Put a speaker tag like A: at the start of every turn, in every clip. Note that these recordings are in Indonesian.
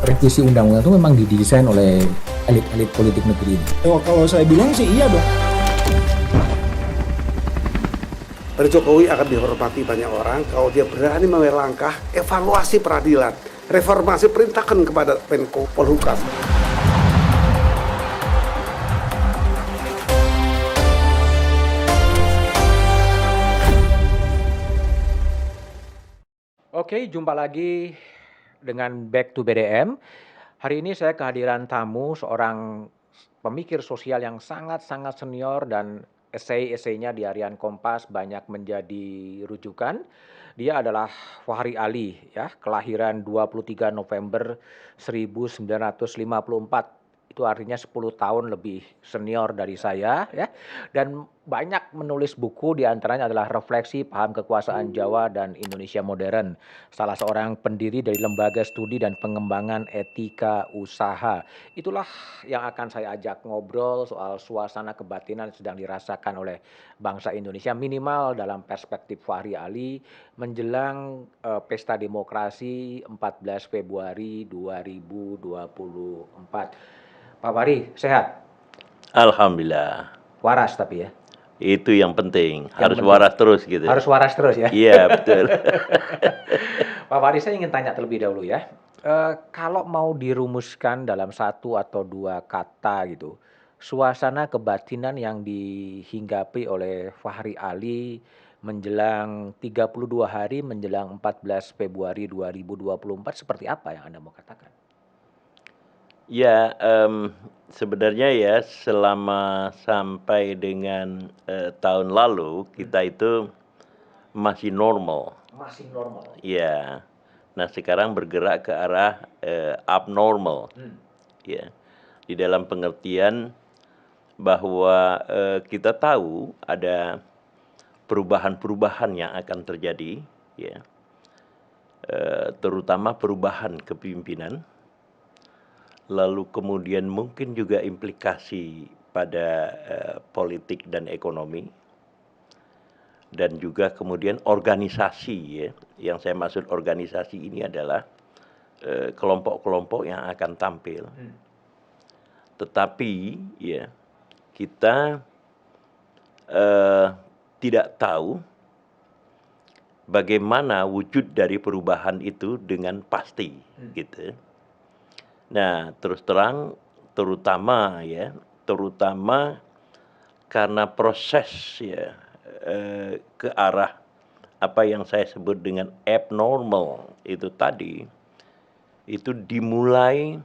A: revisi undang-undang itu memang didesain oleh elit-elit politik negeri ini?
B: Oh, kalau saya bilang sih iya dong.
C: Pak Jokowi akan dihormati banyak orang kalau dia berani mengambil langkah evaluasi peradilan, reformasi, perintahkan kepada Menko Polhukam.
D: Oke, jumpa lagi dengan Back to BDM. Hari ini saya kehadiran tamu seorang pemikir sosial yang sangat-sangat senior dan esai-esainya di Harian Kompas banyak menjadi rujukan. Dia adalah Fahri Ali, ya, kelahiran 23 November 1954. Itu artinya 10 tahun lebih senior dari saya, ya. Dan banyak menulis buku, di antaranya adalah Refleksi Paham Kekuasaan Jawa dan Indonesia Modern. Salah seorang pendiri dari Lembaga Studi dan Pengembangan Etika Usaha. Itulah yang akan saya ajak ngobrol soal suasana kebatinan yang sedang dirasakan oleh bangsa Indonesia, minimal dalam perspektif Fahri Ali menjelang Pesta Demokrasi 14 Februari 2024. Pak Fahri, sehat?
E: Alhamdulillah.
D: Waras tapi ya?
E: Itu yang penting. Harus
D: penting.
E: waras terus gitu.
D: Harus waras terus ya?
E: Iya, betul.
D: Pak Fahri, saya ingin tanya terlebih dahulu ya. Kalau mau dirumuskan dalam satu atau dua kata gitu, suasana kebatinan yang dihinggapi oleh Fahri Ali menjelang 32 hari menjelang 14 Februari 2024 seperti apa yang Anda mau katakan?
E: Ya, sebenarnya ya selama sampai dengan tahun lalu kita itu masih normal.
D: Masih normal.
E: Ya. Nah, sekarang bergerak ke arah abnormal. Ya. Di dalam pengertian bahwa kita tahu ada perubahan-perubahan yang akan terjadi, ya. Terutama perubahan kepemimpinan. Lalu kemudian mungkin juga implikasi pada politik dan ekonomi. Dan juga kemudian organisasi, ya. Yang saya maksud organisasi ini adalah kelompok-kelompok yang akan tampil. Tetapi ya kita tidak tahu bagaimana wujud dari perubahan itu dengan pasti, gitu. Nah, terus terang terutama karena proses ya ke arah apa yang saya sebut dengan abnormal itu tadi, itu dimulai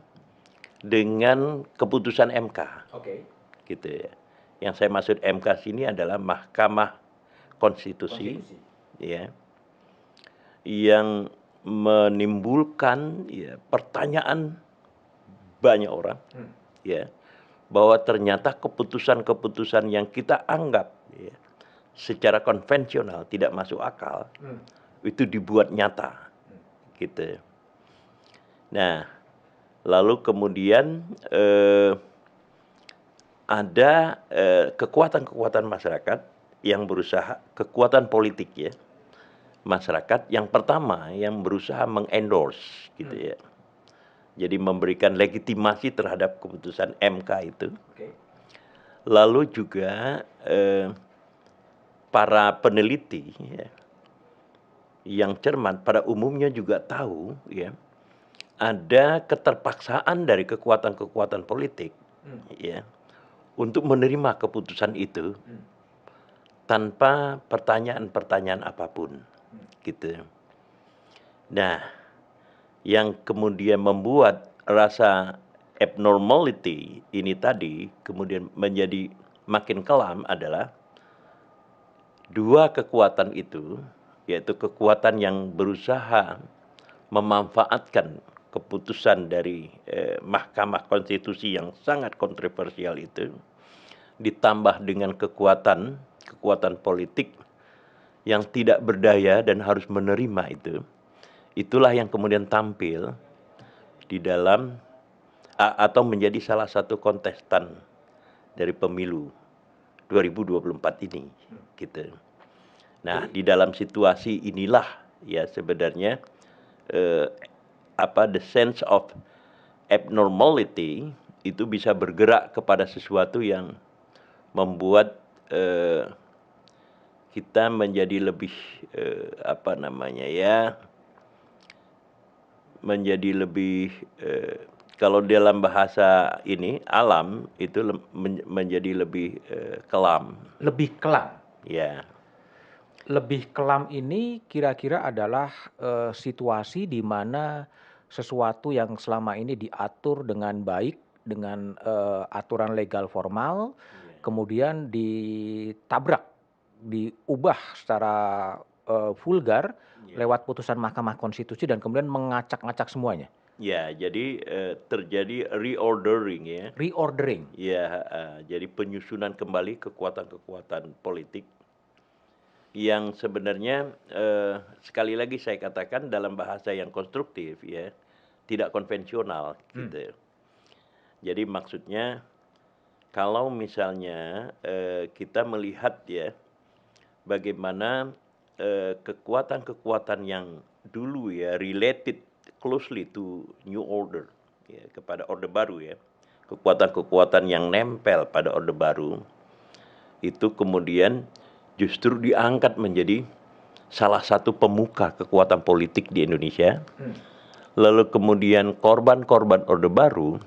E: dengan keputusan MK.
D: Oke.
E: Gitu ya. Yang saya maksud MK sini adalah Mahkamah Konstitusi. Ya. Yang menimbulkan ya pertanyaan banyak orang, ya, bahwa ternyata keputusan-keputusan yang kita anggap ya, secara konvensional tidak masuk akal, itu dibuat nyata, gitu. Nah, lalu kemudian ada kekuatan-kekuatan masyarakat yang berusaha, kekuatan politik ya, masyarakat yang pertama yang berusaha mengendorse, gitu ya. Jadi memberikan legitimasi terhadap keputusan MK itu.
D: Oke.
E: Lalu juga para peneliti ya, yang cermat pada umumnya juga tahu ya ada keterpaksaan dari kekuatan-kekuatan politik ya untuk menerima keputusan itu tanpa pertanyaan-pertanyaan apapun, gitu. Nah, yang kemudian membuat rasa abnormality ini tadi kemudian menjadi makin kelam adalah dua kekuatan itu, yaitu kekuatan yang berusaha memanfaatkan keputusan dari Mahkamah Konstitusi yang sangat kontroversial itu, ditambah dengan kekuatan politik yang tidak berdaya dan harus menerima itu. Itulah yang kemudian tampil di dalam atau menjadi salah satu kontestan dari pemilu 2024 ini, gitu. Nah, di dalam situasi inilah ya sebenarnya the sense of abnormality itu bisa bergerak kepada sesuatu yang membuat kita menjadi lebih menjadi lebih kalau dalam bahasa ini alam itu menjadi lebih kelam.
D: Lebih kelam.
E: Ya.
D: Lebih kelam ini kira-kira adalah situasi di mana sesuatu yang selama ini diatur dengan baik dengan aturan legal formal, kemudian ditabrak, diubah secara vulgar lewat putusan Mahkamah Konstitusi dan kemudian mengacak-ngacak semuanya.
E: Ya, jadi terjadi reordering ya.
D: Reordering.
E: Ya, jadi penyusunan kembali kekuatan-kekuatan politik yang sebenarnya sekali lagi saya katakan dalam bahasa yang konstruktif ya, tidak konvensional gitu. Jadi maksudnya kalau misalnya kita melihat ya bagaimana kekuatan-kekuatan yang dulu ya related closely to New Order ya, kepada Orde Baru ya, kekuatan-kekuatan yang nempel pada Orde Baru itu kemudian justru diangkat menjadi salah satu pemuka kekuatan politik di Indonesia. Lalu kemudian korban-korban Orde Baru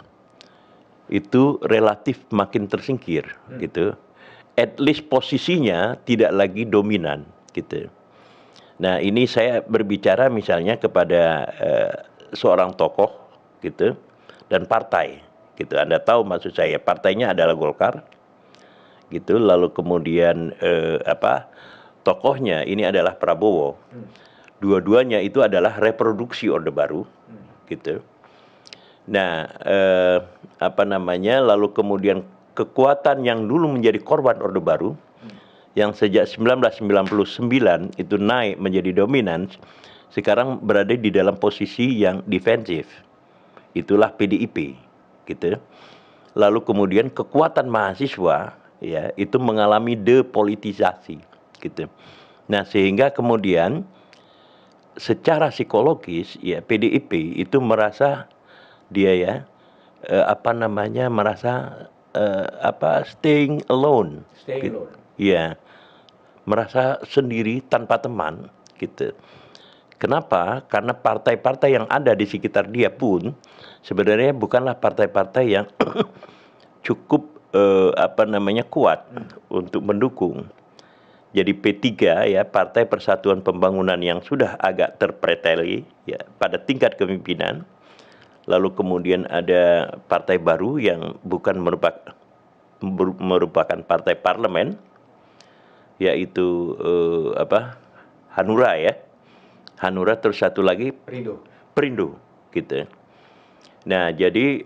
E: itu relatif makin tersingkir gitu. At least posisinya tidak lagi dominan gitu. Nah, ini saya berbicara misalnya kepada seorang tokoh gitu dan partai gitu. Anda tahu maksud saya, partainya adalah Golkar gitu. Lalu kemudian tokohnya ini adalah Prabowo. Dua-duanya itu adalah reproduksi Orde Baru gitu. Nah, lalu kemudian kekuatan yang dulu menjadi korban Orde Baru yang sejak 1999 itu naik menjadi dominan, sekarang berada di dalam posisi yang defensif. Itulah PDIP gitu. Lalu kemudian kekuatan mahasiswa ya itu mengalami depolitisasi gitu. Nah, sehingga kemudian secara psikologis ya PDIP itu merasa dia ya merasa staying alone.
D: Staying alone.
E: Ya, merasa sendiri tanpa teman gitu. Kenapa? Karena partai-partai yang ada di sekitar dia pun sebenarnya bukanlah partai-partai yang cukup kuat untuk mendukung. Jadi P3 ya, Partai Persatuan Pembangunan yang sudah agak terpreteli ya pada tingkat kepemimpinan. Lalu kemudian ada partai baru yang bukan merupakan partai parlemen, yaitu Hanura ya. Hanura terus satu lagi Perindo gitu. Nah, jadi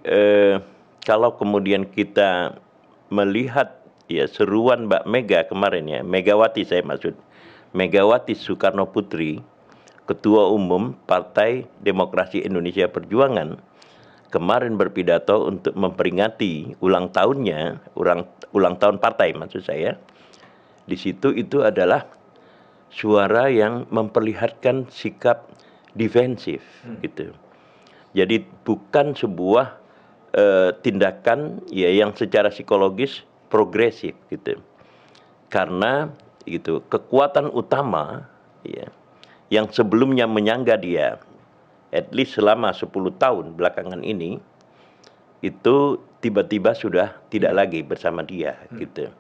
E: kalau kemudian kita melihat ya seruan Mbak Mega kemarin ya, Megawati saya maksud, Megawati Soekarno Putri, Ketua Umum Partai Demokrasi Indonesia Perjuangan, kemarin berpidato untuk memperingati ulang tahun partai maksud saya. Di situ itu adalah suara yang memperlihatkan sikap defensif gitu. Jadi bukan sebuah tindakan ya yang secara psikologis progresif gitu. Karena gitu kekuatan utama ya yang sebelumnya menyangga dia at least selama 10 tahun belakangan ini itu tiba-tiba sudah tidak lagi bersama dia gitu.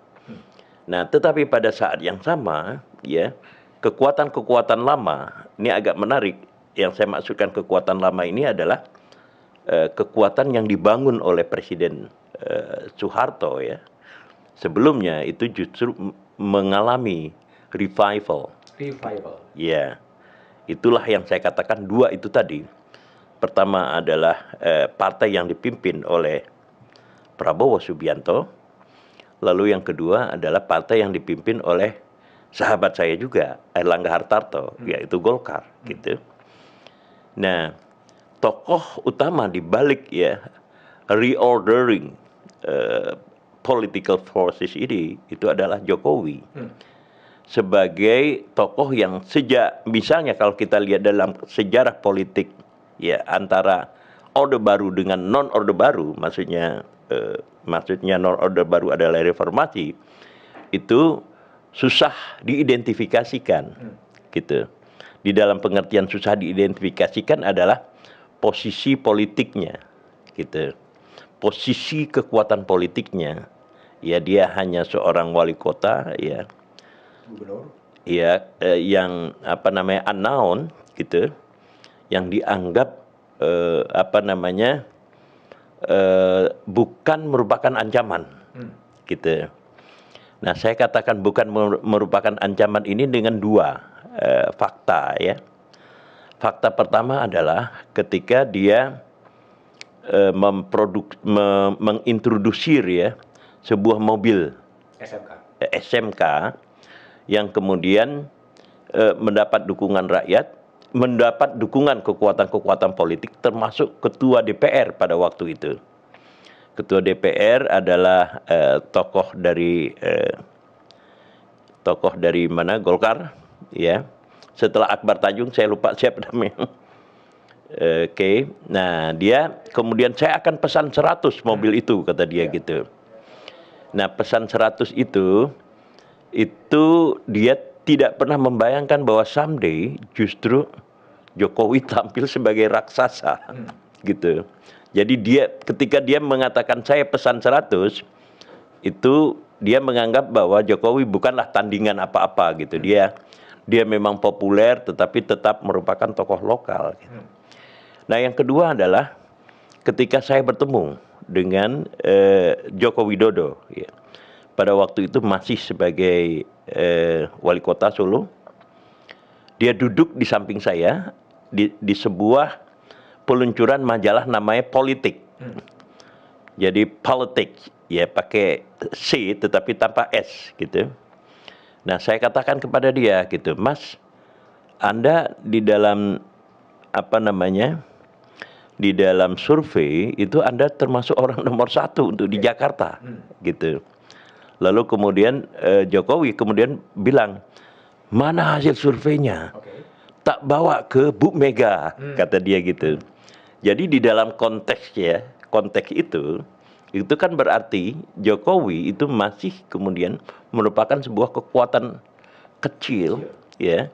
E: Nah, tetapi pada saat yang sama ya kekuatan-kekuatan lama ini agak menarik. Yang saya maksudkan kekuatan lama ini adalah kekuatan yang dibangun oleh Presiden Soeharto ya. Sebelumnya itu justru mengalami revival. Ya. Itulah yang saya katakan dua itu tadi. Pertama adalah partai yang dipimpin oleh Prabowo Subianto. Lalu yang kedua adalah partai yang dipimpin oleh sahabat saya juga, Airlangga Hartarto, yaitu Golkar gitu. Nah, tokoh utama di balik ya reordering political forces ini itu adalah Jokowi. Sebagai tokoh yang sejak misalnya kalau kita lihat dalam sejarah politik ya antara Orde Baru dengan non Orde Baru, maksudnya non Orde Baru adalah reformasi, itu susah diidentifikasikan, gitu. Di dalam pengertian susah diidentifikasikan adalah posisi politiknya, gitu. Posisi kekuatan politiknya, ya dia hanya seorang wali kota, ya,
B: Gubernur.
E: ya yang apa namanya unknown, gitu, yang dianggap bukan merupakan ancaman, gitu. Nah, saya katakan bukan merupakan ancaman ini dengan dua fakta, ya. Fakta pertama adalah ketika dia mengintrodusir, ya, sebuah mobil SMK yang kemudian mendapat dukungan rakyat, mendapat dukungan kekuatan-kekuatan politik, termasuk ketua DPR pada waktu itu. Ketua DPR adalah tokoh dari mana, Golkar, ya. Setelah Akbar Tanjung, saya lupa siapa namanya. Oke. Nah, dia kemudian saya akan pesan 100 mobil itu, kata dia, gitu. Nah, pesan 100 itu dia tidak pernah membayangkan bahwa someday justru Jokowi tampil sebagai raksasa, gitu. Jadi ketika dia mengatakan saya pesan 100, itu dia menganggap bahwa Jokowi bukanlah tandingan apa-apa, gitu. Dia memang populer tetapi tetap merupakan tokoh lokal, gitu. Nah, yang kedua adalah ketika saya bertemu dengan Joko Widodo, ya, pada waktu itu masih sebagai wali kota Solo, dia duduk di samping saya di sebuah peluncuran majalah namanya Politik. Jadi politik, ya, pakai C tetapi tanpa S, gitu. Nah, saya katakan kepada dia, gitu, Mas, Anda di dalam di dalam survei itu Anda termasuk orang nomor 1 untuk di Jakarta, gitu. Lalu kemudian Jokowi kemudian bilang, mana hasil surveinya? Tak bawa ke Bu Mega, kata dia, gitu. Jadi di dalam konteks itu kan berarti Jokowi itu masih kemudian merupakan sebuah kekuatan kecil, ya,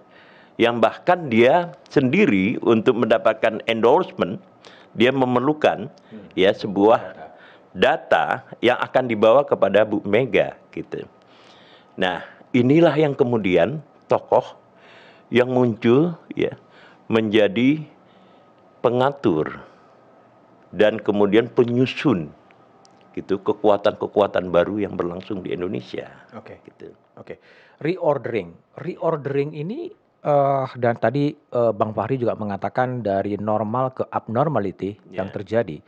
E: yang bahkan dia sendiri untuk mendapatkan endorsement dia memerlukan, ya, sebuah data yang akan dibawa kepada Bu Mega, gitu. Nah, inilah yang kemudian tokoh yang muncul, ya, menjadi pengatur dan kemudian penyusun, gitu, kekuatan-kekuatan baru yang berlangsung di Indonesia.
D: Oke.
E: Gitu.
D: Oke. Reordering ini dan tadi Bang Fahri juga mengatakan dari normal ke abnormality yang terjadi.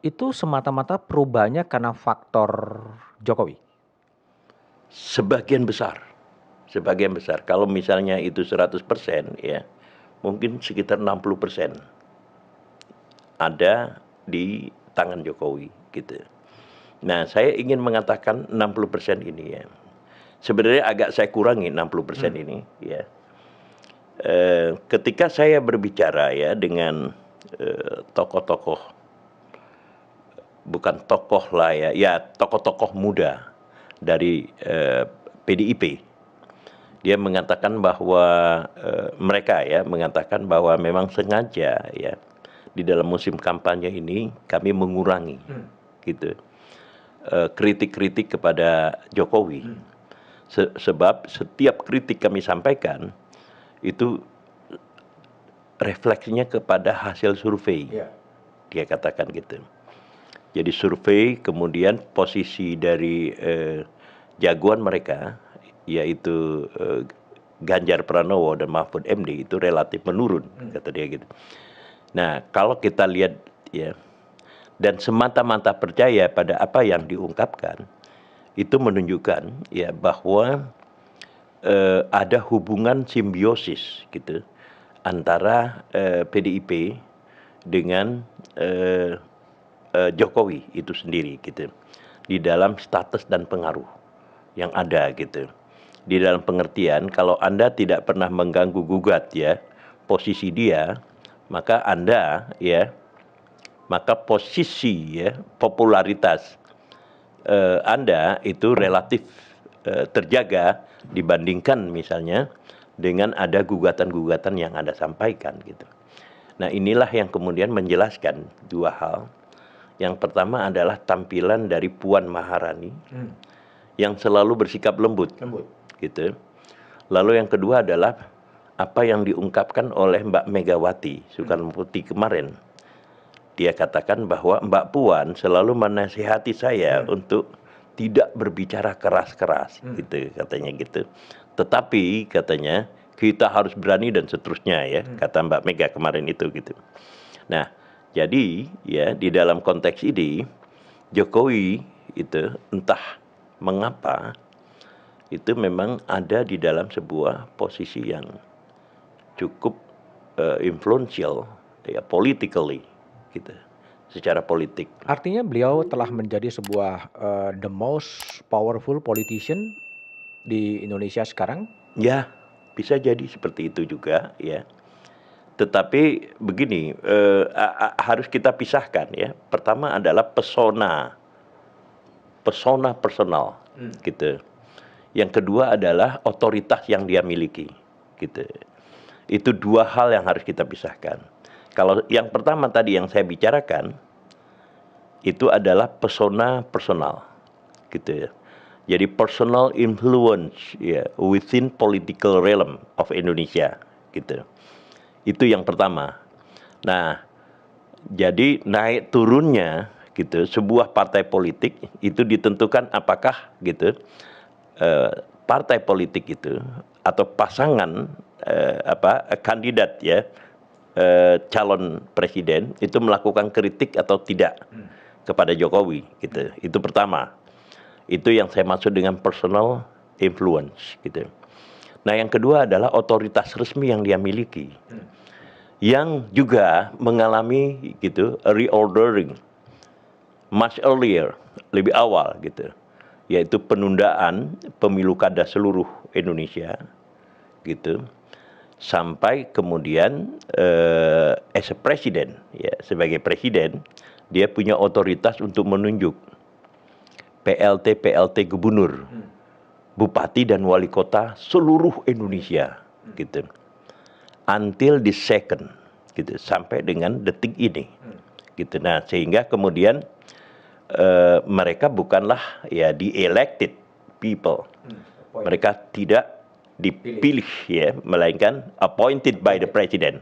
D: Itu semata-mata perubahannya karena faktor Jokowi.
E: Sebagian besar. Kalau misalnya itu 100%, ya, mungkin sekitar 60% ada di tangan Jokowi, gitu. Nah, saya ingin mengatakan 60% ini, ya. Sebenarnya agak saya kurangi 60% ini, ya. Ketika saya berbicara, ya, dengan tokoh-tokoh, bukan tokoh lah, ya, tokoh-tokoh muda dari PDIP, dia mengatakan bahwa mereka, ya, mengatakan bahwa memang sengaja, ya, di dalam musim kampanye ini kami mengurangi, gitu, kritik-kritik kepada Jokowi. Sebab setiap kritik kami sampaikan itu refleksinya kepada hasil survei. Dia katakan, gitu. Jadi survei, kemudian posisi dari jagoan mereka, yaitu Ganjar Pranowo dan Mahfud MD, itu relatif menurun, kata dia, gitu. Nah, kalau kita lihat, ya, dan semata-mata percaya pada apa yang diungkapkan, itu menunjukkan, ya, bahwa ada hubungan simbiosis, gitu, antara PDIP dengan Jokowi itu sendiri, gitu, di dalam status dan pengaruh yang ada, gitu. Di dalam pengertian, kalau Anda tidak pernah mengganggu gugat, ya, posisi dia, maka Anda, ya, maka posisi ya popularitas Anda itu relatif terjaga dibandingkan misalnya dengan ada gugatan-gugatan yang Anda sampaikan gitu. Nah, inilah yang kemudian menjelaskan dua hal. Yang pertama adalah tampilan dari Puan Maharani yang selalu bersikap lembut. Gitu. Lalu yang kedua adalah apa yang diungkapkan oleh Mbak Megawati Soekarno Putri kemarin. Dia katakan bahwa Mbak Puan selalu menasihati saya untuk tidak berbicara keras-keras, gitu katanya gitu. Tetapi katanya kita harus berani dan seterusnya ya, kata Mbak Mega kemarin itu gitu. Nah, jadi ya di dalam konteks ini Jokowi itu entah mengapa itu memang ada di dalam sebuah posisi yang cukup influential ya politically gitu, secara politik.
D: Artinya beliau telah menjadi sebuah the most powerful politician di Indonesia sekarang?
E: Ya, bisa jadi seperti itu juga ya. Tetapi begini, harus kita pisahkan ya. Pertama adalah pesona personal gitu. Yang kedua adalah otoritas yang dia miliki gitu. Itu dua hal yang harus kita pisahkan. Kalau yang pertama tadi yang saya bicarakan itu adalah persona personal gitu ya. Jadi personal influence ya within political realm of Indonesia gitu. Itu yang pertama. Nah, jadi naik turunnya gitu sebuah partai politik itu ditentukan apakah gitu partai politik itu atau pasangan kandidat ya calon presiden itu melakukan kritik atau tidak kepada Jokowi gitu. Itu pertama. Itu yang saya maksud dengan personal influence gitu. Nah, yang kedua adalah otoritas resmi yang dia miliki. Yang juga mengalami gitu reordering much earlier, lebih awal gitu. Yaitu penundaan pemilu kada seluruh Indonesia gitu. Sampai kemudian as a president ya sebagai presiden dia punya otoritas untuk menunjuk PLT gubernur, bupati dan wali kota seluruh Indonesia gitu. Until the second gitu sampai dengan detik ini. Gitu. Nah, sehingga kemudian mereka bukanlah ya the elected people. Mereka tidak dipilih ya, melainkan appointed by the president,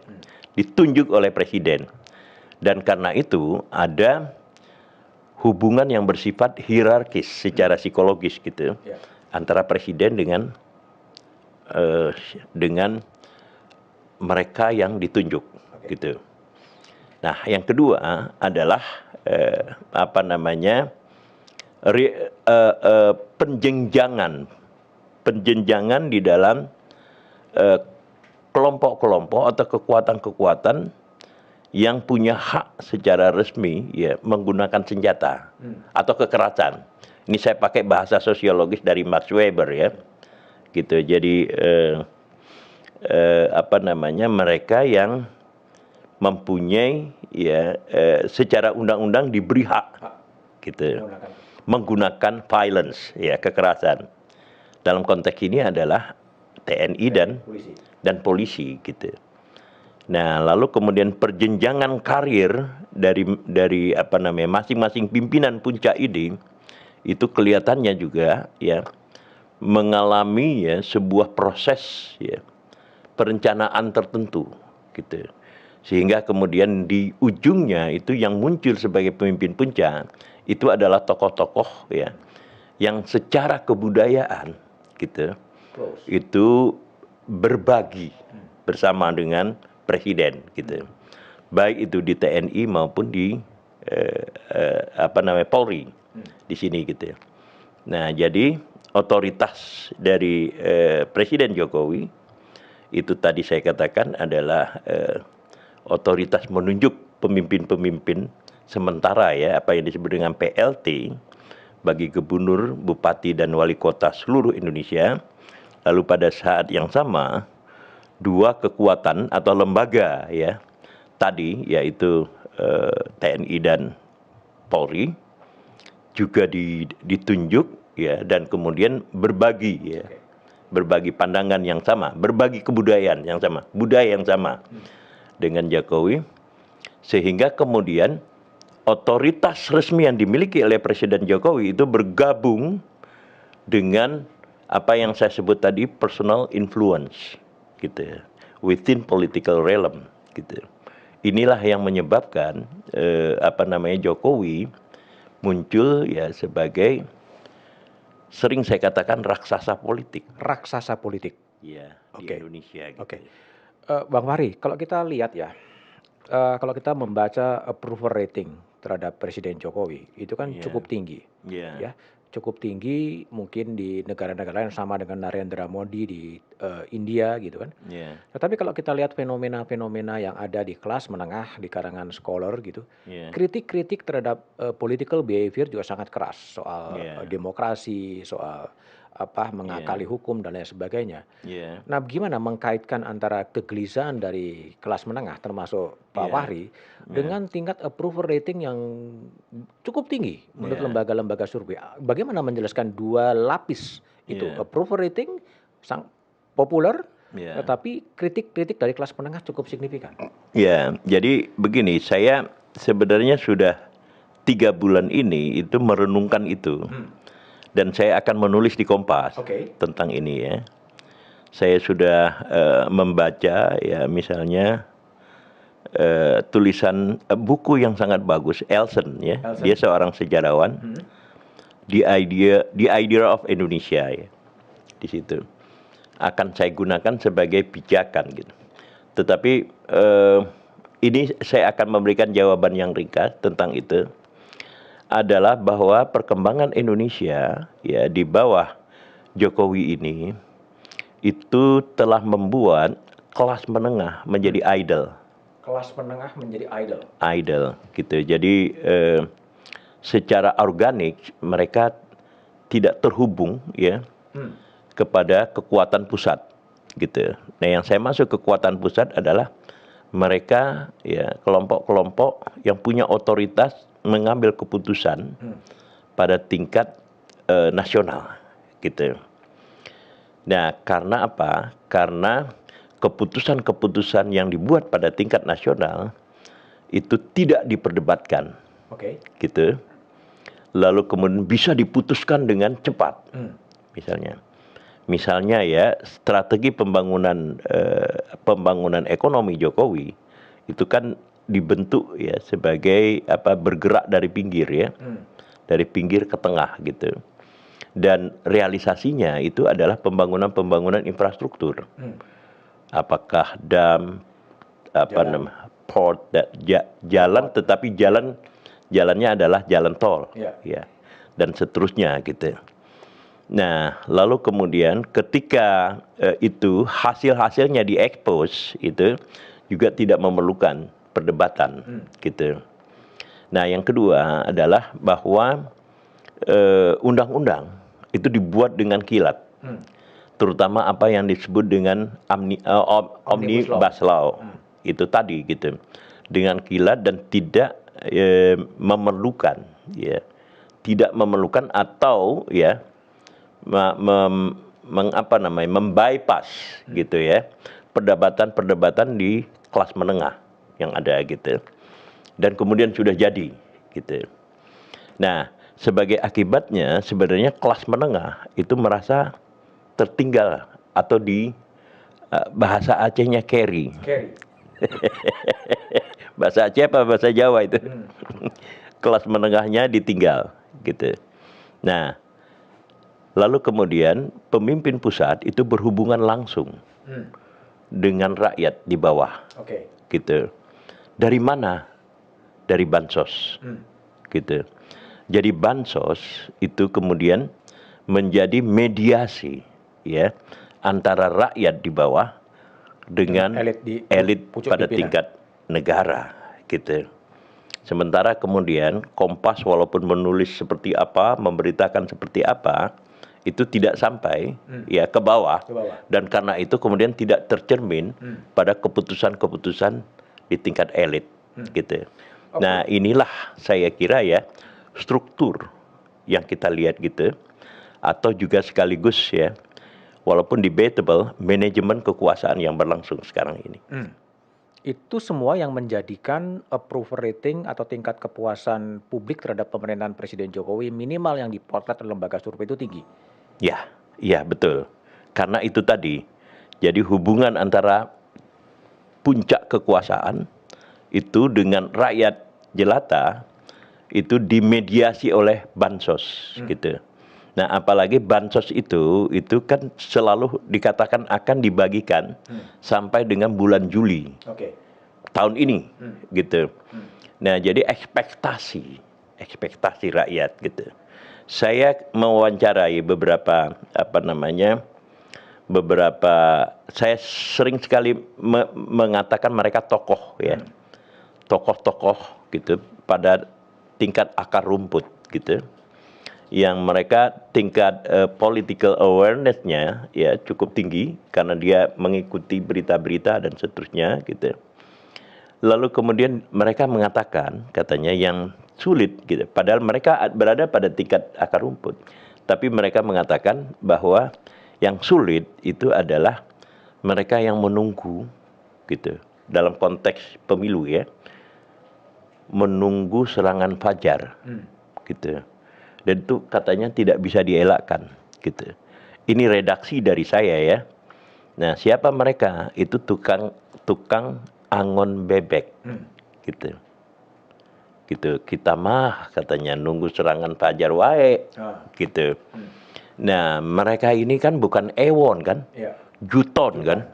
E: ditunjuk oleh presiden. Dan karena itu ada hubungan yang bersifat hierarkis secara psikologis gitu antara presiden dengan mereka yang ditunjuk gitu. Nah, yang kedua adalah penjenjangan di dalam kelompok-kelompok atau kekuatan-kekuatan yang punya hak secara resmi ya menggunakan senjata atau kekerasan. Ini saya pakai bahasa sosiologis dari Max Weber ya. Gitu. Jadi mereka yang mempunyai ya secara undang-undang diberi hak gitu. Menggunakan violence ya kekerasan. Dalam konteks ini adalah TNI dan polisi gitu. Nah, lalu kemudian perjenjangan karir dari masing-masing pimpinan puncak ini itu kelihatannya juga ya mengalami ya sebuah proses ya perencanaan tertentu gitu. Sehingga kemudian di ujungnya itu yang muncul sebagai pemimpin puncak itu adalah tokoh-tokoh ya yang secara kebudayaan gitu itu berbagi bersama dengan presiden gitu. Baik itu di TNI maupun di Polri di sini gitu. Nah, jadi otoritas dari Presiden Jokowi itu tadi saya katakan adalah otoritas menunjuk pemimpin-pemimpin sementara ya apa yang disebut dengan PLT bagi gubernur, bupati dan wali kota seluruh Indonesia. Lalu pada saat yang sama dua kekuatan atau lembaga ya tadi yaitu TNI dan Polri juga ditunjuk ya, dan kemudian berbagi ya, berbagi pandangan yang sama, berbagi kebudayaan yang sama, budaya yang sama dengan Jokowi, sehingga kemudian otoritas resmi yang dimiliki oleh Presiden Jokowi itu bergabung dengan apa yang saya sebut tadi personal influence gitu ya, within political realm gitu. Inilah yang menyebabkan Jokowi muncul ya sebagai, sering saya katakan, raksasa politik.
D: Raksasa politik.
E: Ya, di
D: Oke.
E: Indonesia gitu.
D: Oke. Bang Fahri, kalau kita lihat ya, kalau kita membaca approval rating terhadap Presiden Jokowi, itu kan
E: Iya.
D: cukup tinggi.
E: Ya.
D: Ya, cukup tinggi mungkin di negara-negara lain, sama dengan Narendra Modi di India gitu kan.
E: Ya.
D: Tetapi kalau kita lihat fenomena-fenomena yang ada di kelas menengah, di kalangan scholar gitu,
E: Ya.
D: kritik-kritik terhadap political behavior juga sangat keras soal
E: Iya.
D: demokrasi, soal mengakali hukum dan lain sebagainya.
E: Ya.
D: Nah, gimana mengkaitkan antara kegelisahan dari kelas menengah termasuk Pak
E: Iya.
D: Fahri dengan tingkat approval rating yang cukup tinggi menurut
E: Iya.
D: lembaga-lembaga survei? Bagaimana menjelaskan dua lapis itu?
E: Iya.
D: Approval rating sang populer,
E: Ya.
D: tetapi kritik-kritik dari kelas menengah cukup signifikan.
E: Ya, jadi begini, saya sebenarnya sudah 3 bulan ini itu merenungkan itu. Dan saya akan menulis di Kompas
D: Oke.
E: tentang ini ya. Saya sudah membaca ya, misalnya tulisan buku yang sangat bagus, Elson ya.
D: Elson.
E: Dia seorang sejarawan. The idea of Indonesia ya. Di situ akan saya gunakan sebagai pijakan gitu. Tetapi ini saya akan memberikan jawaban yang ringkas tentang itu, adalah bahwa perkembangan Indonesia ya di bawah Jokowi ini itu telah membuat kelas menengah menjadi idol.
D: Kelas menengah menjadi idol.
E: Idol gitu. Jadi secara organik mereka tidak terhubung ya kepada kekuatan pusat gitu. Nah, yang saya maksud kekuatan pusat adalah mereka ya kelompok-kelompok yang punya otoritas mengambil keputusan pada tingkat nasional gitu. Nah, karena apa? Karena keputusan-keputusan yang dibuat pada tingkat nasional itu tidak diperdebatkan.
D: Oke.
E: Gitu. Lalu kemudian bisa diputuskan dengan cepat. Misalnya ya, strategi pembangunan ekonomi Jokowi itu kan dibentuk ya sebagai bergerak dari pinggir ya, dari pinggir ke tengah gitu. Dan realisasinya itu adalah pembangunan infrastruktur. Apakah dam, port, jalan, tetapi jalannya adalah jalan tol, ya, dan seterusnya gitu. Nah, lalu kemudian ketika itu hasil-hasilnya diekspos, itu juga tidak memerlukan perdebatan, gitu. Nah, yang kedua adalah bahwa undang-undang itu dibuat dengan kilat, terutama apa yang disebut dengan omnibus law, itu tadi, gitu, dengan kilat dan tidak memerlukan, ya, tidak memerlukan atau ya membypass gitu ya perdebatan di kelas menengah yang ada gitu, dan kemudian sudah jadi gitu. Nah, sebagai akibatnya sebenarnya kelas menengah itu merasa tertinggal, atau di bahasa Acehnya carry. Bahasa Aceh apa bahasa Jawa itu? Kelas menengahnya ditinggal gitu. Nah, lalu kemudian pemimpin pusat itu berhubungan langsung dengan rakyat di bawah. Gitu. Dari mana? Dari bansos. Gitu. Jadi bansos itu kemudian menjadi mediasi ya antara rakyat di bawah dengan elit pada tingkat negara gitu. Sementara kemudian Kompas walaupun menulis seperti apa, memberitakan seperti apa, itu tidak sampai ya ke bawah. Dan karena itu kemudian tidak tercermin pada keputusan-keputusan di tingkat elit gitu. Nah, inilah saya kira ya struktur yang kita lihat gitu, atau juga sekaligus ya, walaupun debatable, manajemen kekuasaan yang berlangsung sekarang ini.
D: Itu semua yang menjadikan approval rating atau tingkat kepuasan publik terhadap pemerintahan Presiden Jokowi minimal yang dipotret oleh lembaga survei itu tinggi.
E: Ya, iya betul. Karena itu tadi, jadi hubungan antara puncak kekuasaan itu dengan rakyat jelata itu dimediasi oleh bansos gitu. Nah, apalagi bansos itu kan selalu dikatakan akan dibagikan sampai dengan bulan Juli tahun ini gitu. Nah, jadi ekspektasi rakyat gitu. Saya mewawancarai beberapa saya sering sekali mengatakan mereka tokoh ya. Tokoh-tokoh gitu pada tingkat akar rumput gitu, yang mereka tingkat political awareness-nya ya cukup tinggi karena dia mengikuti berita-berita dan seterusnya gitu. Lalu kemudian mereka mengatakan katanya yang sulit gitu, padahal mereka berada pada tingkat akar rumput, tapi mereka mengatakan bahwa yang sulit itu adalah mereka yang menunggu gitu dalam konteks pemilu ya, menunggu serangan fajar gitu, dan itu katanya tidak bisa dielakkan gitu. Ini redaksi dari saya ya. Nah, siapa mereka? Itu tukang angon bebek gitu. Kita mah katanya nunggu serangan fajar wae gitu. Nah, mereka ini kan bukan ewon kan, juton kan,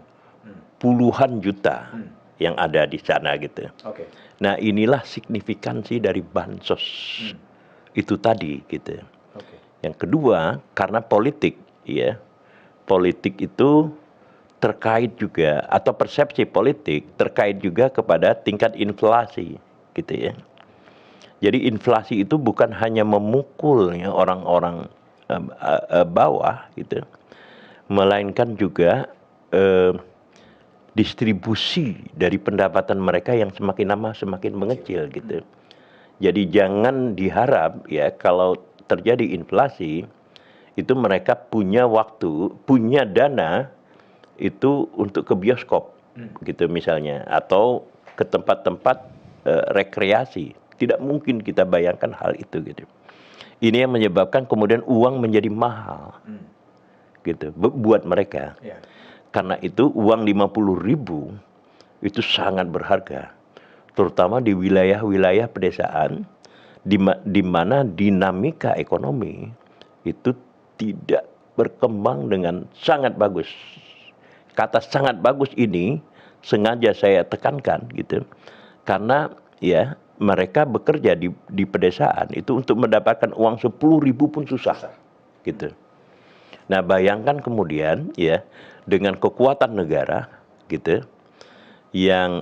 E: puluhan juta yang ada di sana gitu. Nah, inilah signifikansi dari bansos itu tadi gitu. Yang kedua, karena politik ya, politik itu terkait juga, atau persepsi politik terkait juga kepada tingkat inflasi gitu ya. Jadi inflasi itu bukan hanya memukul ya orang-orang bawah gitu, melainkan juga distribusi dari pendapatan mereka yang semakin lama semakin mengecil gitu. Jadi jangan diharap ya kalau terjadi inflasi itu mereka punya waktu, punya dana itu untuk ke bioskop gitu misalnya, atau ke tempat-tempat rekreasi. Tidak mungkin kita bayangkan hal itu gitu. Ini yang menyebabkan kemudian uang menjadi mahal gitu buat mereka. Karena itu uang 50.000 itu sangat berharga, terutama di wilayah-wilayah pedesaan di mana dinamika ekonomi itu tidak berkembang dengan sangat bagus. Kata sangat bagus ini sengaja saya tekankan gitu, karena ya mereka bekerja di pedesaan itu untuk mendapatkan uang 10.000 pun susah gitu. Nah, bayangkan kemudian ya dengan kekuatan negara gitu, yang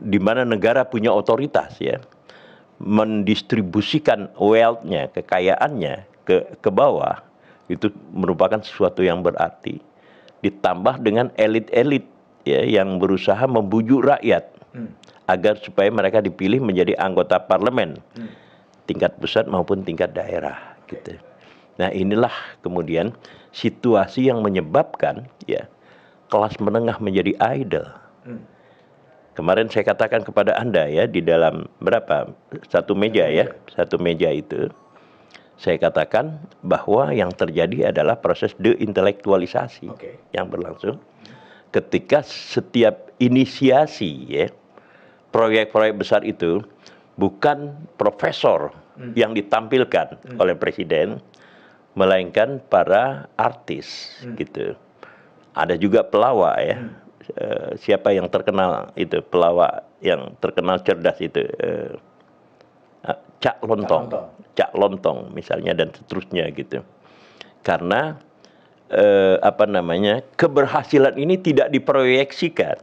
E: di mana negara punya otoritas ya, mendistribusikan wealth-nya, kekayaannya ke bawah, itu merupakan sesuatu yang berarti. Ditambah dengan elit-elit ya yang berusaha membujuk rakyat agar supaya mereka dipilih menjadi anggota parlemen tingkat pusat maupun tingkat daerah gitu. Nah, inilah kemudian situasi yang menyebabkan ya kelas menengah menjadi idle. Kemarin saya katakan kepada Anda ya, di dalam satu meja itu saya katakan bahwa yang terjadi adalah proses deintelektualisasi yang berlangsung ketika setiap inisiasi ya proyek-proyek besar itu bukan profesor yang ditampilkan oleh presiden, melainkan para artis gitu. Ada juga pelawak ya. Siapa yang terkenal itu, pelawak yang terkenal cerdas itu, Cak Lontong misalnya, dan seterusnya gitu. Karena keberhasilan ini tidak diproyeksikan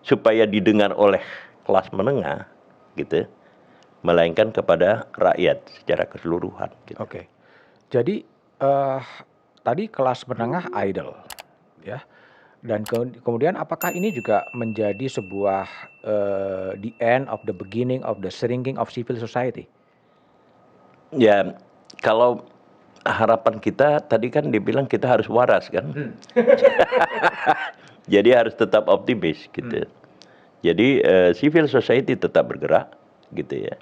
E: supaya didengar oleh kelas menengah gitu, melainkan kepada rakyat secara keseluruhan gitu.
D: Jadi tadi kelas menengah idle ya. Dan kemudian apakah ini juga menjadi sebuah the end of the beginning of the shrinking of civil society?
E: Ya, kalau harapan kita tadi kan dibilang kita harus waras kan. Jadi harus tetap optimis gitu. Jadi civil society tetap bergerak gitu ya.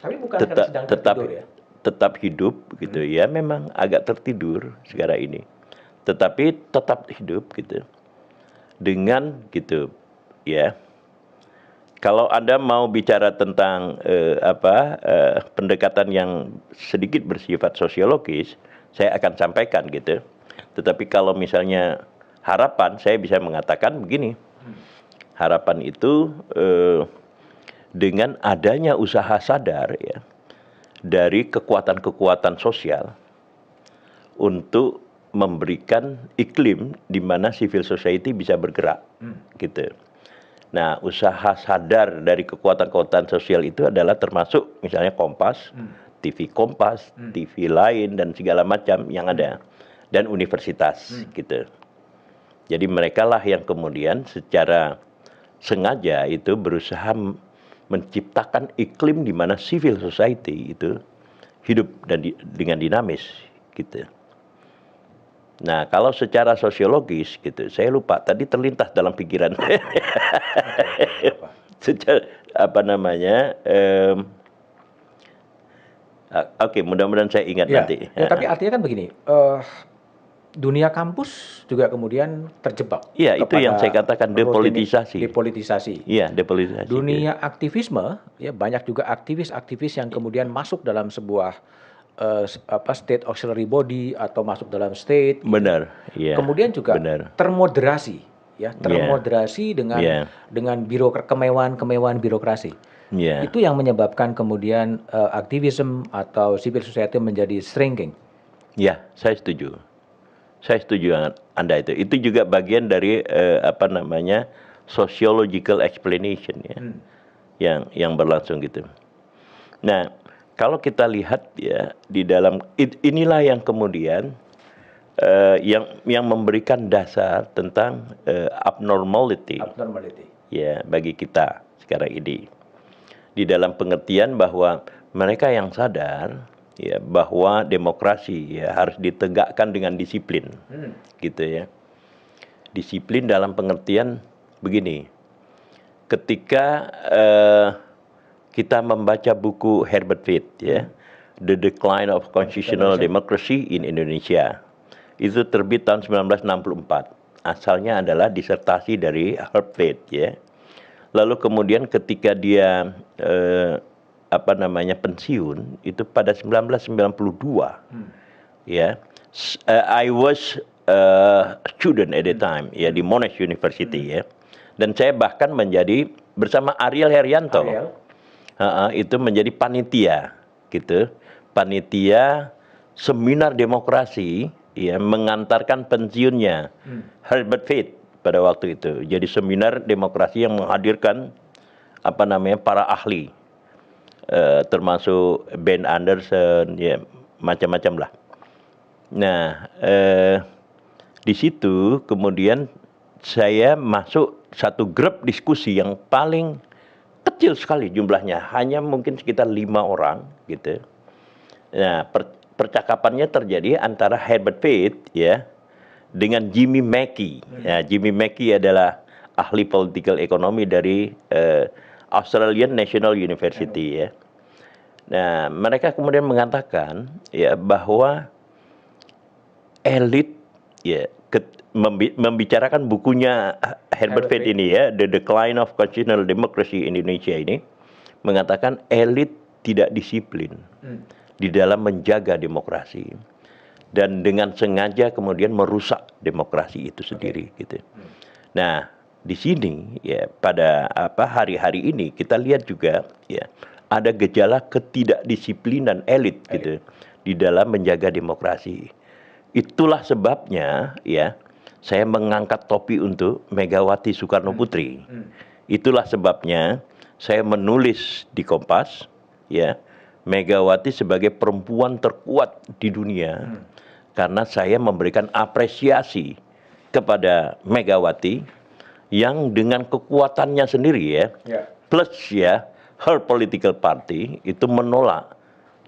D: Tapi bukan sedang tertidur ya?
E: Tetap hidup gitu ya. Memang agak tertidur sekarang ini. Tetapi tetap hidup gitu. Dengan gitu ya. Kalau Anda mau bicara tentang pendekatan yang sedikit bersifat sosiologis, saya akan sampaikan gitu. Tetapi kalau misalnya harapan, saya bisa mengatakan begini. Harapan itu dengan adanya usaha sadar ya dari kekuatan-kekuatan sosial untuk memberikan iklim di mana civil society bisa bergerak gitu. Nah, usaha sadar dari kekuatan-kekuatan sosial itu adalah termasuk misalnya Kompas, TV Kompas, TV lain dan segala macam yang ada dan universitas gitu. Jadi mereka lah yang kemudian secara sengaja itu berusaha menciptakan iklim di mana civil society itu hidup dan dengan dinamis gitu. Nah, kalau secara sosiologis gitu, saya lupa tadi terlintas dalam pikiran. Secara oke, mudah-mudahan saya ingat nanti.
D: Ya, tapi artinya kan begini, dunia kampus juga kemudian terjebak.
E: Iya, itu yang saya katakan depolitisasi.
D: Depolitisasi.
E: Iya, depolitisasi.
D: Dunia aktivisme, ya banyak juga aktivis-aktivis yang kemudian masuk dalam sebuah state auxiliary body atau masuk dalam state.
E: Benar. Iya.
D: Kemudian juga termoderasi, ya termoderasi dengan kemewahan birokrasi.
E: Yeah.
D: Itu yang menyebabkan kemudian aktivisme atau civil society menjadi shrinking.
E: Ya, saya setuju. Saya setuju dengan Anda itu. Itu juga bagian dari sociological explanation ya, yang berlangsung gitu. Nah, kalau kita lihat ya di dalam inilah yang kemudian yang memberikan dasar tentang abnormality ya bagi kita sekarang ini. Di dalam pengertian bahwa mereka yang sadar ya bahwa demokrasi ya harus ditegakkan dengan disiplin. Gitu ya. Disiplin dalam pengertian begini. Ketika kita membaca buku Herbert Reed ya, The Decline of Constitutional Democracy in Indonesia. Itu terbit tahun 1964. Asalnya adalah disertasi dari Herbert Reed ya. Lalu kemudian ketika dia pensiun itu pada 1992. Ya. I was a student at the time ya di Monash University ya. Dan saya bahkan menjadi bersama Ariel Heryanto. Itu menjadi panitia gitu. Panitia seminar demokrasi ya mengantarkan pensiunnya Herbert Reed pada waktu itu. Jadi seminar demokrasi yang menghadirkan para ahli termasuk Ben Anderson ya macam-macam lah. Nah, di situ kemudian saya masuk satu grup diskusi yang paling kecil sekali jumlahnya, hanya mungkin sekitar 5 orang gitu. Nah, percakapannya terjadi antara Herbert Reed ya dengan Jimmy Mackey. Ya, Jimmy Mackey adalah ahli political economy dari Australian National University ya. Nah, mereka kemudian mengatakan ya bahwa elit ya membicarakan bukunya Herbert Reed ini ya, The Decline of Constitutional Democracy in Indonesia ini mengatakan elit tidak disiplin di dalam menjaga demokrasi dan dengan sengaja kemudian merusak demokrasi itu sendiri gitu. Nah, di sini ya pada hari-hari ini kita lihat juga ya ada gejala ketidakdisiplinan elit gitu di dalam menjaga demokrasi. Itulah sebabnya ya saya mengangkat topi untuk Megawati Soekarno Putri. Itulah sebabnya saya menulis di Kompas ya Megawati sebagai perempuan terkuat di dunia karena saya memberikan apresiasi kepada Megawati yang dengan kekuatannya sendiri ya, plus ya her political party itu menolak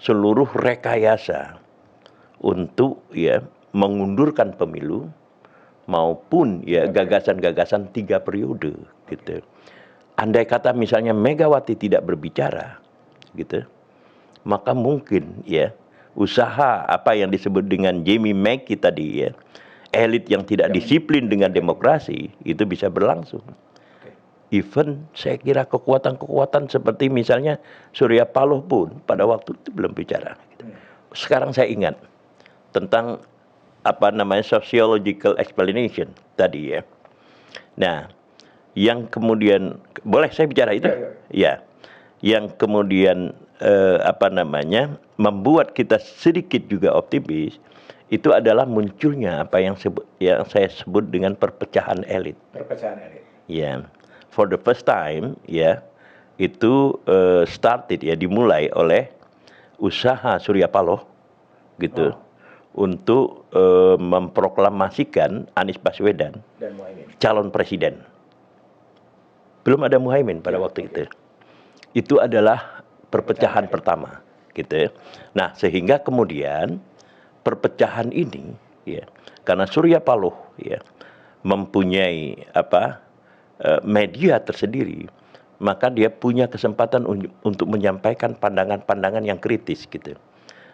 E: seluruh rekayasa untuk ya mengundurkan pemilu maupun ya gagasan-gagasan 3 periode gitu. Andai kata misalnya Megawati tidak berbicara gitu, maka mungkin ya usaha apa yang disebut dengan Jamie Mackey tadi ya, elit yang tidak disiplin dengan demokrasi itu bisa berlangsung. Even saya kira kekuatan-kekuatan seperti misalnya Surya Paloh pun pada waktu itu belum bicara. Sekarang saya ingat tentang apa namanya sociological explanation tadi ya. Nah, yang kemudian boleh saya bicara itu? Ya. Yang kemudian apa namanya membuat kita sedikit juga optimis itu adalah munculnya apa yang saya sebut dengan perpecahan elit.
D: Perpecahan elit.
E: Ya. For the first time ya itu started ya dimulai oleh usaha Surya Paloh gitu untuk memproklamasikan Anies Baswedan
D: Dan Muhaimin.
E: calon presiden. Belum ada Muhaimin pada waktu itu. Itu adalah perpecahan pertama gitu. Nah, sehingga kemudian perpecahan ini ya karena Surya Paloh ya mempunyai media tersendiri, maka dia punya kesempatan untuk menyampaikan pandangan-pandangan yang kritis gitu.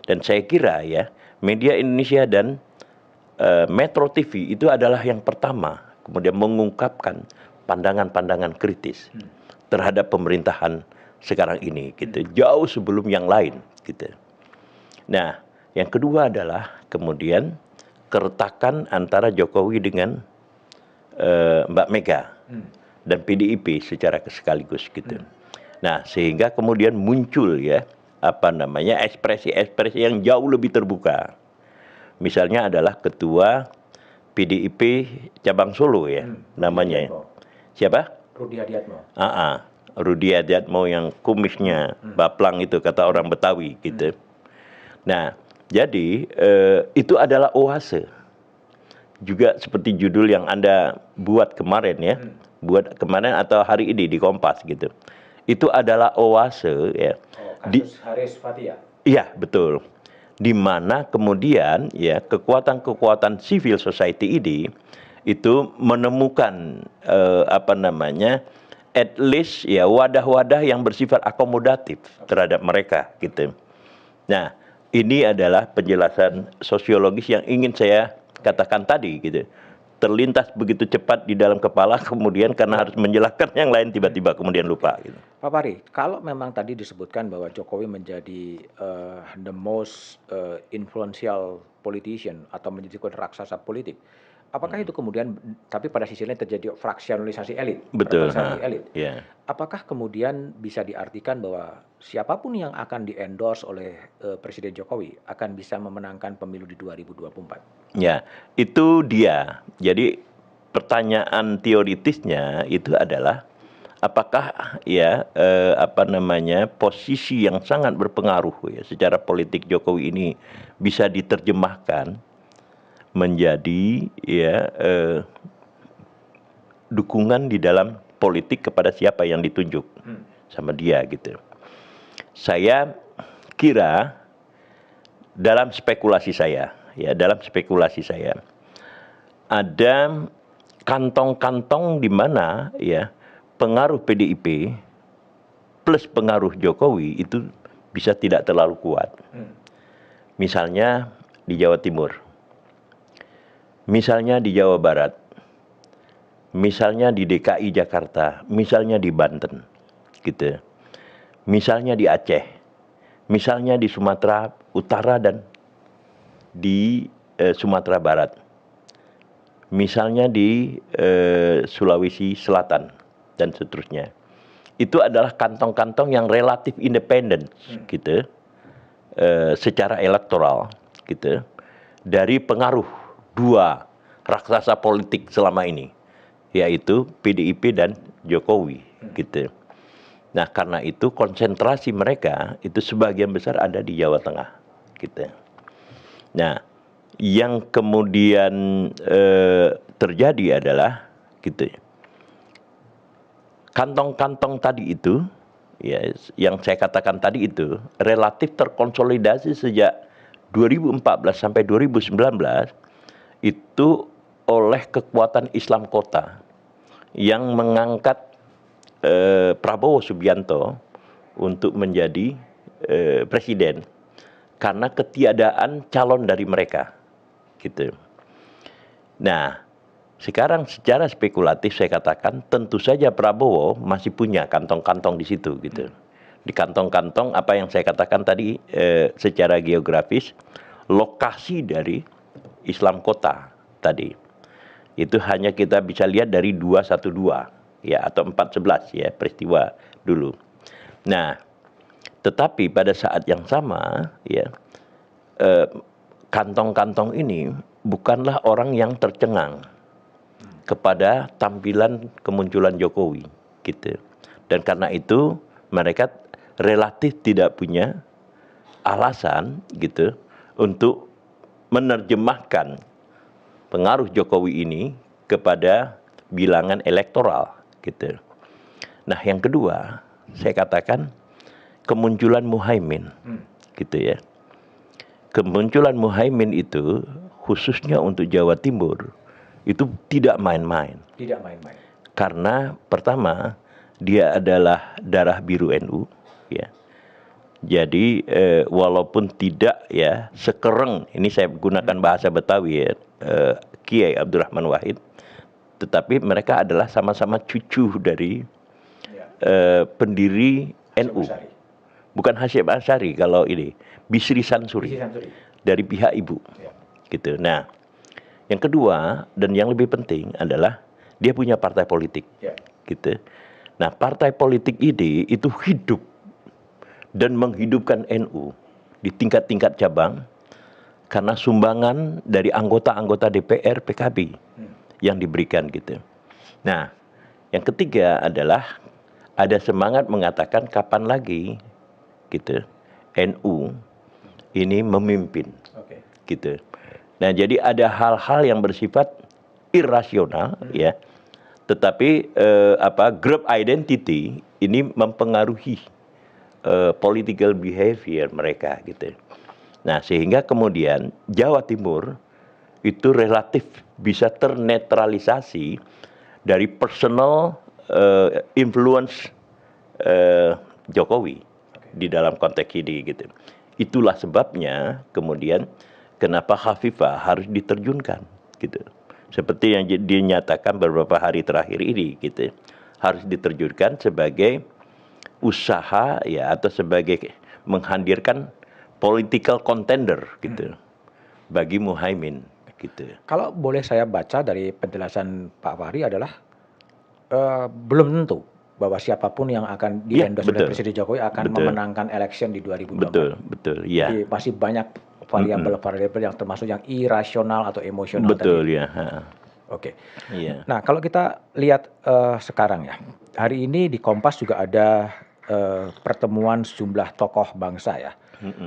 E: Dan saya kira ya media Indonesia dan Metro TV itu adalah yang pertama kemudian mengungkapkan pandangan-pandangan kritis terhadap pemerintahan sekarang ini gitu, jauh sebelum yang lain gitu. Nah, yang kedua adalah kemudian keretakan antara Jokowi dengan Mbak Mega dan PDIP secara sekaligus gitu. Nah, sehingga kemudian muncul ya ekspresi-ekspresi yang jauh lebih terbuka. Misalnya adalah ketua PDIP cabang Solo ya namanya. Siapa?
D: Rudi Adiatmo.
E: Rudi Adiatmo yang kumisnya baplang itu kata orang Betawi gitu. Nah, jadi itu adalah oase. Juga seperti judul yang Anda buat kemarin ya. Buat kemarin atau hari ini di Kompas gitu. Itu adalah oase ya.
D: Kasus Haris Fathia.
E: Iya, betul. Di mana kemudian ya kekuatan-kekuatan civil society ini itu menemukan at least ya wadah-wadah yang bersifat akomodatif terhadap mereka gitu. Nah, ini adalah penjelasan sosiologis yang ingin saya katakan tadi gitu. Terlintas begitu cepat di dalam kepala, kemudian karena harus menjelaskan yang lain tiba-tiba kemudian lupa gitu.
D: Pak Pari, kalau memang tadi disebutkan bahwa Jokowi menjadi the most influential politician atau menjadi raksasa politik, apakah itu kemudian, tapi pada sisi lain terjadi fraksionalisasi elit,
E: Betul.
D: fragmentasi elit.
E: Yeah.
D: Apakah kemudian bisa diartikan bahwa siapapun yang akan di-endorse oleh Presiden Jokowi akan bisa memenangkan pemilu di 2024?
E: Ya, itu dia. Jadi pertanyaan teoritisnya itu adalah apakah ya posisi yang sangat berpengaruh ya secara politik Jokowi ini bisa diterjemahkan menjadi ya dukungan di dalam politik kepada siapa yang ditunjuk sama dia gitu. Saya kira dalam spekulasi saya ada kantong-kantong di mana ya pengaruh PDIP plus pengaruh Jokowi itu bisa tidak terlalu kuat. Misalnya di Jawa Timur, misalnya di Jawa Barat, misalnya di DKI Jakarta, misalnya di Banten, gitu. Misalnya di Aceh, misalnya di Sumatera Utara dan di Sumatera Barat, misalnya di Sulawesi Selatan dan seterusnya. Itu adalah kantong-kantong yang relatif independen, gitu, secara elektoral, gitu, dari pengaruh dua raksasa politik selama ini, yaitu PDIP dan Jokowi, gitu. Nah, karena itu konsentrasi mereka itu sebagian besar ada di Jawa Tengah, gitu. Nah, yang kemudian terjadi adalah gitu ya. Kantong-kantong tadi itu, ya, yang saya katakan tadi itu relatif terkonsolidasi sejak 2014 sampai 2019 itu oleh kekuatan Islam kota yang mengangkat Prabowo Subianto untuk menjadi presiden karena ketiadaan calon dari mereka, gitu. Nah, sekarang secara spekulatif saya katakan tentu saja Prabowo masih punya kantong-kantong di situ, gitu. Di kantong-kantong apa yang saya katakan tadi secara geografis lokasi dari Islam kota tadi itu hanya kita bisa lihat dari 212 ya atau 411 ya peristiwa dulu. Nah, tetapi pada saat yang sama ya kantong-kantong ini bukanlah orang yang tercengang kepada tampilan kemunculan Jokowi gitu. Dan karena itu mereka relatif tidak punya alasan gitu untuk menerjemahkan pengaruh Jokowi ini kepada bilangan elektoral gitu. Nah, yang kedua, saya katakan kemunculan Muhaimin gitu ya. Kemunculan Muhaimin itu khususnya untuk Jawa Timur itu tidak main-main.
D: Tidak main-main.
E: Karena pertama dia adalah darah biru NU ya. Jadi walaupun tidak ya sekereng, ini saya gunakan bahasa Betawi ya, Kiai Abdurrahman Wahid, tetapi mereka adalah sama-sama cucu dari pendiri NU. Bukan Hasyim Asy'ari kalau ini, Bisri Sansuri dari pihak ibu. Gitu. Nah, yang kedua dan yang lebih penting adalah dia punya partai politik. Gitu. Nah, partai politik ini itu hidup dan menghidupkan NU di tingkat-tingkat cabang karena sumbangan dari anggota-anggota DPR PKB yang diberikan gitu. Nah, yang ketiga adalah ada semangat mengatakan kapan lagi gitu NU ini memimpin gitu. Nah, jadi ada hal-hal yang bersifat irasional ya. Tetapi group identity ini mempengaruhi political behavior mereka gitu. Nah, sehingga kemudian Jawa Timur itu relatif bisa ternetralisasi dari personal influence Jokowi di dalam konteks ini gitu. Itulah sebabnya kemudian kenapa Khafifah harus diterjunkan gitu. Seperti yang dinyatakan beberapa hari terakhir ini gitu. Harus diterjunkan sebagai usaha ya atau sebagai menghadirkan political contender gitu bagi Muhaimin gitu.
D: Kalau boleh saya baca dari penjelasan Pak Fahri adalah belum tentu bahwa siapapun yang akan di-endorse oleh Presiden Jokowi akan memenangkan election di 2024.
E: Betul, ya.
D: Jadi masih banyak variabel-variabel yang termasuk yang irasional atau emosional
E: tadi. Ya.
D: Oke.
E: Iya.
D: Nah, kalau kita lihat sekarang ya, hari ini di Kompas juga ada pertemuan sejumlah tokoh bangsa ya,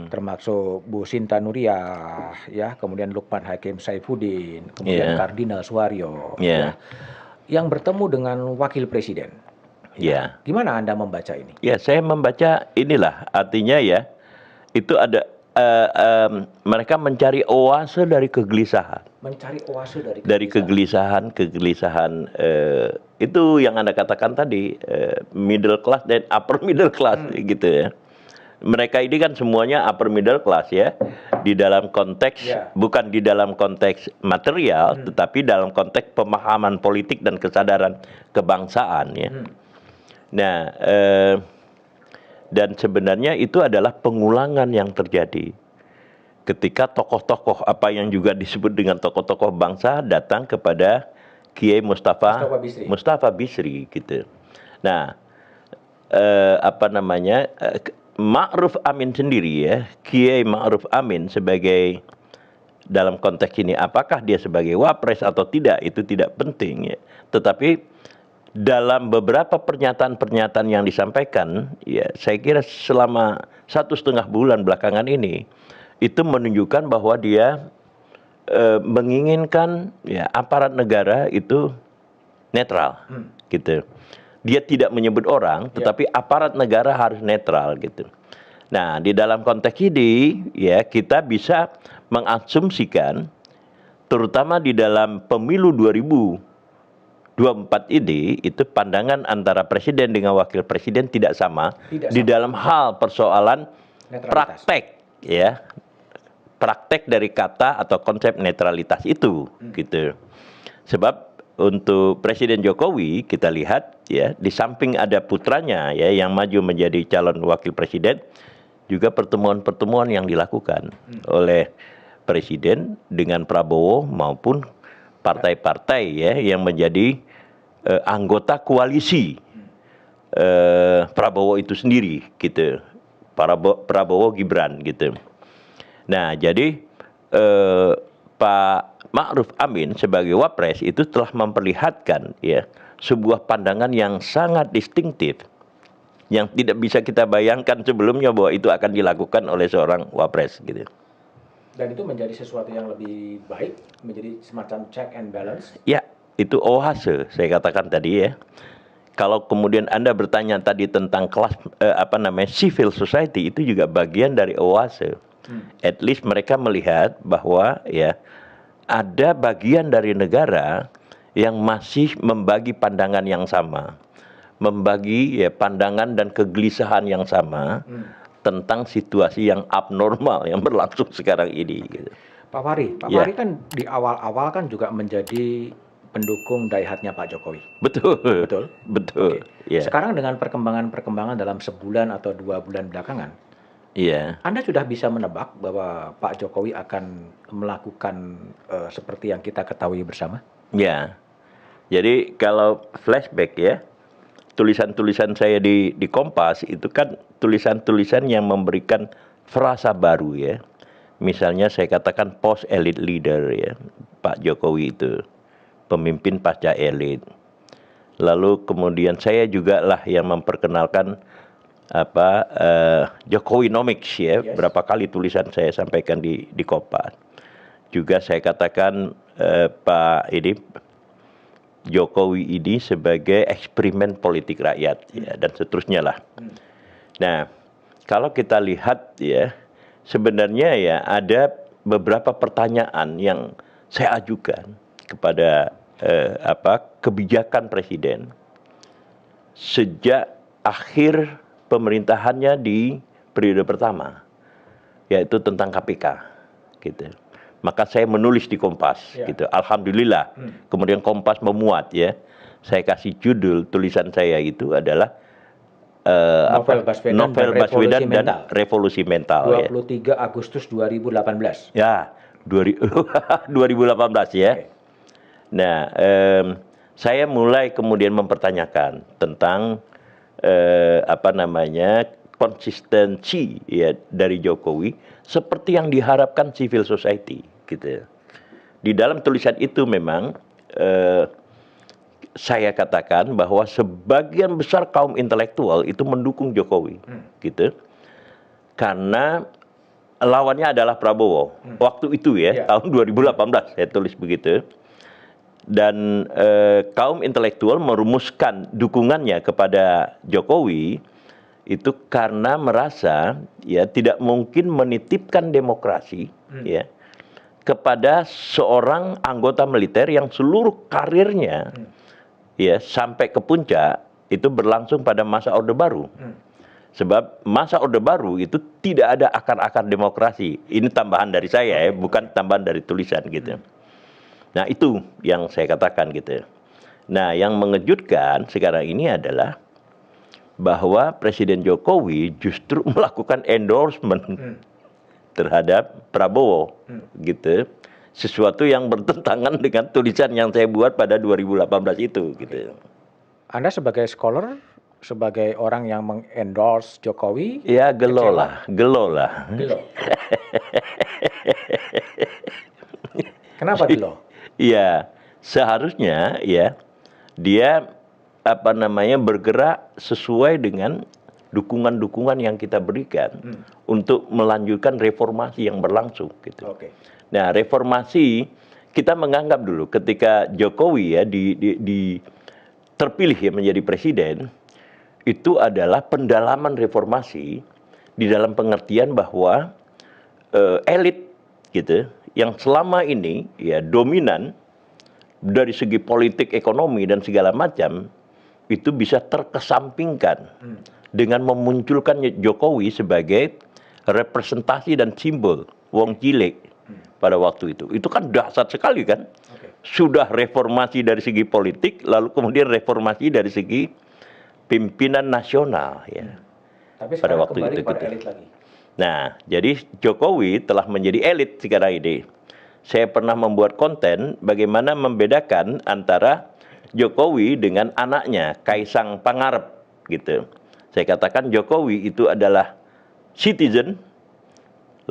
D: termasuk Bu Sinta Nuriyah, ya, kemudian Lukman Hakim Saifuddin, kemudian Kardinal Suaryo, ya, yang bertemu dengan Wakil Presiden.
E: Ya.
D: Gimana Anda membaca ini?
E: Ya, saya membaca inilah artinya ya, itu ada mereka mencari oase dari kegelisahan.
D: Mencari oase
E: dari kegelisahan itu yang Anda katakan tadi middle class dan upper middle class gitu ya. Mereka ini kan semuanya upper middle class ya di dalam konteks bukan di dalam konteks material tetapi dalam konteks pemahaman politik dan kesadaran kebangsaan ya. Nah, dan sebenarnya itu adalah pengulangan yang terjadi ketika tokoh-tokoh apa yang juga disebut dengan tokoh-tokoh bangsa datang kepada Kiai Mustafa Bisri gitu. Nah, Ma'ruf Amin sendiri ya, Kiai Ma'ruf Amin sebagai dalam konteks ini apakah dia sebagai wapres atau tidak itu tidak penting ya. Tetapi dalam beberapa pernyataan-pernyataan yang disampaikan, ya saya kira selama 1,5 bulan belakangan ini, itu menunjukkan bahwa dia menginginkan ya aparat negara itu netral, gitu. Dia tidak menyebut orang, tetapi aparat negara harus netral, gitu. Nah, di dalam konteks ini, ya kita bisa mengasumsikan, terutama di dalam pemilu 2024 ini, itu pandangan antara presiden dengan wakil presiden tidak sama, di dalam hal persoalan
D: Netralitas.
E: praktek, ya, praktek dari kata atau konsep netralitas itu, gitu. Sebab untuk Presiden Jokowi kita lihat ya di samping ada putranya ya yang maju menjadi calon wakil presiden, juga pertemuan-pertemuan yang dilakukan oleh presiden dengan Prabowo maupun partai-partai ya yang menjadi anggota koalisi Prabowo itu sendiri gitu. Prabowo Gibran gitu. Nah, jadi Pak Ma'ruf Amin sebagai wapres itu telah memperlihatkan ya sebuah pandangan yang sangat distintif yang tidak bisa kita bayangkan sebelumnya bahwa itu akan dilakukan oleh seorang wapres gitu.
D: Dan itu menjadi sesuatu yang lebih baik, menjadi semacam check and balance.
E: Ya, itu oase saya katakan tadi ya. Kalau kemudian Anda bertanya tadi tentang kelas civil society, itu juga bagian dari oase. At least mereka melihat bahwa ya ada bagian dari negara yang masih membagi pandangan yang sama, membagi ya pandangan dan kegelisahan yang sama tentang situasi yang abnormal yang berlangsung sekarang ini. Gitu.
D: Pak Fahri kan di awal-awal kan juga menjadi pendukung daihatnya Pak Jokowi.
E: Betul.
D: Oke.
E: Yeah.
D: Sekarang dengan perkembangan dalam sebulan atau 2 bulan belakangan, Anda sudah bisa menebak bahwa Pak Jokowi akan melakukan seperti yang kita ketahui bersama?
E: Ya, jadi kalau flashback ya, tulisan-tulisan saya di Kompas itu kan tulisan-tulisan yang memberikan frasa baru ya. Misalnya saya katakan post elite leader ya, Pak Jokowi itu pemimpin pasca elit. Lalu kemudian saya juga lah yang memperkenalkan Jokowinomics ya, berapa kali tulisan saya sampaikan di Kompas. Juga saya katakan Pak Jokowi ini sebagai eksperimen politik rakyat ya, dan seterusnya lah. Nah, kalau kita lihat ya, sebenarnya ya ada beberapa pertanyaan yang saya ajukan kepada kebijakan presiden sejak akhir pemerintahannya di periode pertama, yaitu tentang KPK, gitu. Maka saya menulis di Kompas, gitu. Alhamdulillah, kemudian Kompas memuat ya. Saya kasih judul tulisan saya itu adalah Novel Baswedan dan Revolusi Mental.
D: 23 Agustus 2018.
E: Ya, 2018 ya. Okay. Nah, saya mulai kemudian mempertanyakan tentang konsistensi ya dari Jokowi seperti yang diharapkan civil society gitu. Di dalam tulisan itu memang saya katakan bahwa sebagian besar kaum intelektual itu mendukung Jokowi gitu. Karena lawannya adalah Prabowo. Waktu itu ya, tahun 2018 saya tulis begitu. Dan kaum intelektual merumuskan dukungannya kepada Jokowi itu karena merasa ya tidak mungkin menitipkan demokrasi ya kepada seorang anggota militer yang seluruh karirnya ya sampai ke puncak itu berlangsung pada masa Orde Baru. Sebab masa Orde Baru itu tidak ada akar-akar demokrasi. Ini tambahan dari saya ya, bukan tambahan dari tulisan gitu. Nah, itu yang saya katakan gitu. Nah, yang mengejutkan sekarang ini adalah bahwa Presiden Jokowi justru melakukan endorsement terhadap Prabowo gitu. Sesuatu yang bertentangan dengan tulisan yang saya buat pada 2018 itu gitu.
D: Anda sebagai scholar, sebagai orang yang mengendorse Jokowi,
E: ya gelo lah.
D: Kenapa gelo?
E: Iya, seharusnya ya dia bergerak sesuai dengan dukungan-dukungan yang kita berikan untuk melanjutkan reformasi yang berlangsung gitu.
B: Oke.
E: Nah, reformasi kita menganggap dulu ketika Jokowi ya terpilih ya menjadi presiden, itu adalah pendalaman reformasi di dalam pengertian bahwa elit gitu yang selama ini ya dominan dari segi politik, ekonomi dan segala macam itu bisa terkesampingkan dengan memunculkan Jokowi sebagai representasi dan simbol wong cilik pada waktu itu. Itu kan dahsyat sekali kan? Sudah reformasi dari segi politik, lalu kemudian reformasi dari segi pimpinan nasional ya.
D: Tapi
E: Pada
D: sekarang
E: waktu
D: kembali
E: itu
D: kepada
E: gitu.
D: elit lagi.
E: Nah, jadi Jokowi telah menjadi elit sekarang ini. Saya pernah membuat konten bagaimana membedakan antara Jokowi dengan anaknya, Kaisang Pangarep gitu. Saya katakan Jokowi itu adalah citizen,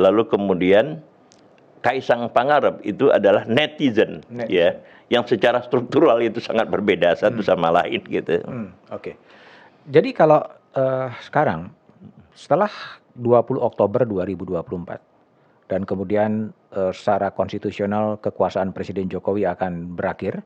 E: lalu kemudian Kaisang Pangarep itu adalah netizen, ya, yang secara struktural itu sangat berbeda satu sama lain gitu.
D: Oke. Jadi kalau sekarang setelah 20 Oktober 2024 dan kemudian secara konstitusional kekuasaan Presiden Jokowi akan berakhir,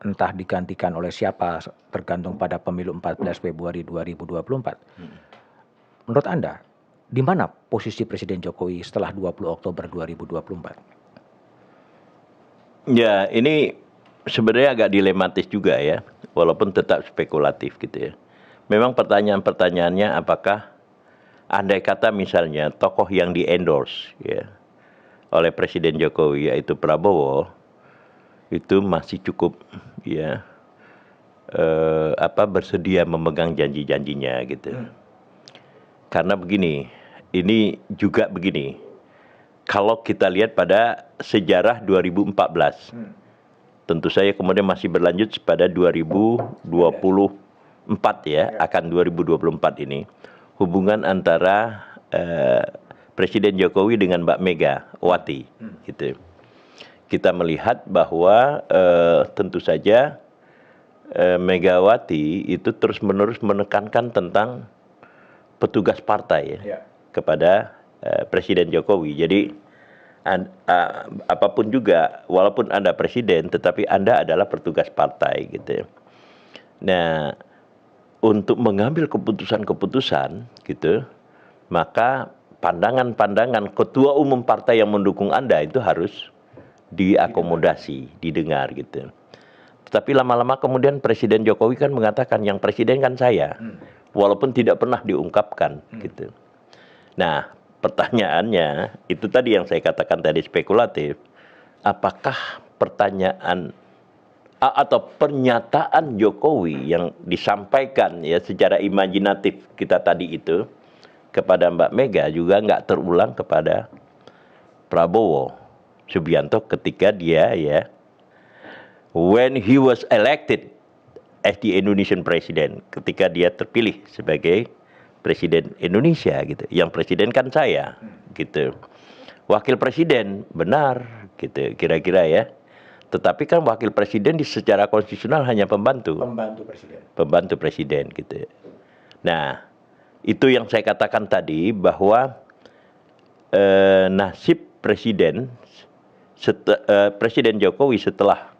D: entah digantikan oleh siapa tergantung pada pemilu 14 Februari 2024. Menurut Anda, di mana posisi Presiden Jokowi setelah 20 Oktober 2024?
E: Ya, ini sebenarnya agak dilematis juga ya, walaupun tetap spekulatif gitu ya. Memang pertanyaan-pertanyaannya apakah andai kata misalnya tokoh yang di-endorse ya oleh Presiden Jokowi yaitu Prabowo itu masih cukup ya bersedia memegang janji-janjinya gitu. Karena begini, ini juga begini. Kalau kita lihat pada sejarah 2014, tentu saya kemudian masih berlanjut pada 2024 ya, akan 2024 ini. Hubungan antara Presiden Jokowi dengan Mbak Megawati gitu. Kita melihat bahwa tentu saja Megawati itu terus-menerus menekankan tentang petugas partai ya, kepada Presiden Jokowi. Jadi apapun juga, walaupun Anda presiden, tetapi Anda adalah petugas partai gitu. Nah, untuk mengambil keputusan-keputusan gitu, maka pandangan-pandangan ketua umum partai yang mendukung Anda itu harus diakomodasi, didengar gitu. Tetapi lama-lama kemudian Presiden Jokowi kan mengatakan yang presiden kan saya, walaupun tidak pernah diungkapkan gitu. Nah, pertanyaannya itu tadi yang saya katakan tadi spekulatif. Apakah pertanyaan atau pernyataan Jokowi yang disampaikan ya secara imajinatif kita tadi itu kepada Mbak Mega juga nggak terulang kepada Prabowo Subianto ketika dia ya when he was elected as the Indonesian President, ketika dia terpilih sebagai Presiden Indonesia gitu. Yang presiden kan saya gitu. Wakil presiden benar gitu kira-kira ya. Tetapi kan wakil presiden secara konstitusional hanya pembantu. Pembantu presiden gitu. Nah, itu yang saya katakan tadi bahwa nasib Presiden Jokowi setelah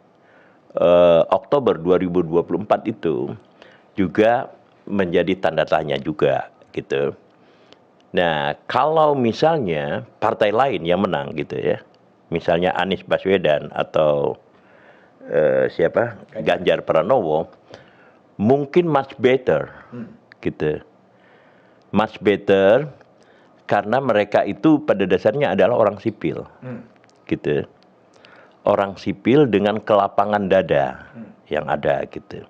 E: Oktober 2024 itu juga menjadi tanda tanya juga gitu. Nah, kalau misalnya partai lain yang menang gitu ya, misalnya Anies Baswedan atau Ganjar Pranowo, mungkin much better gitu. Much better karena mereka itu pada dasarnya adalah orang sipil gitu. Orang sipil dengan kelapangan dada yang ada gitu.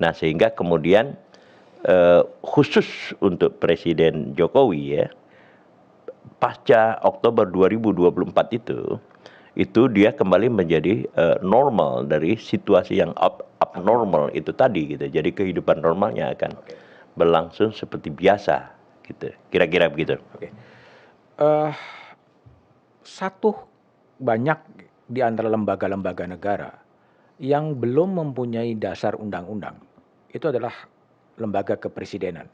E: Nah, sehingga kemudian khusus untuk Presiden Jokowi ya, pasca Oktober 2024 itu dia kembali menjadi normal dari situasi yang abnormal itu tadi gitu. Jadi kehidupan normalnya akan berlangsung seperti biasa gitu. Kira-kira begitu.
D: Satu banyak di antara lembaga-lembaga negara yang belum mempunyai dasar undang-undang itu adalah lembaga kepresidenan.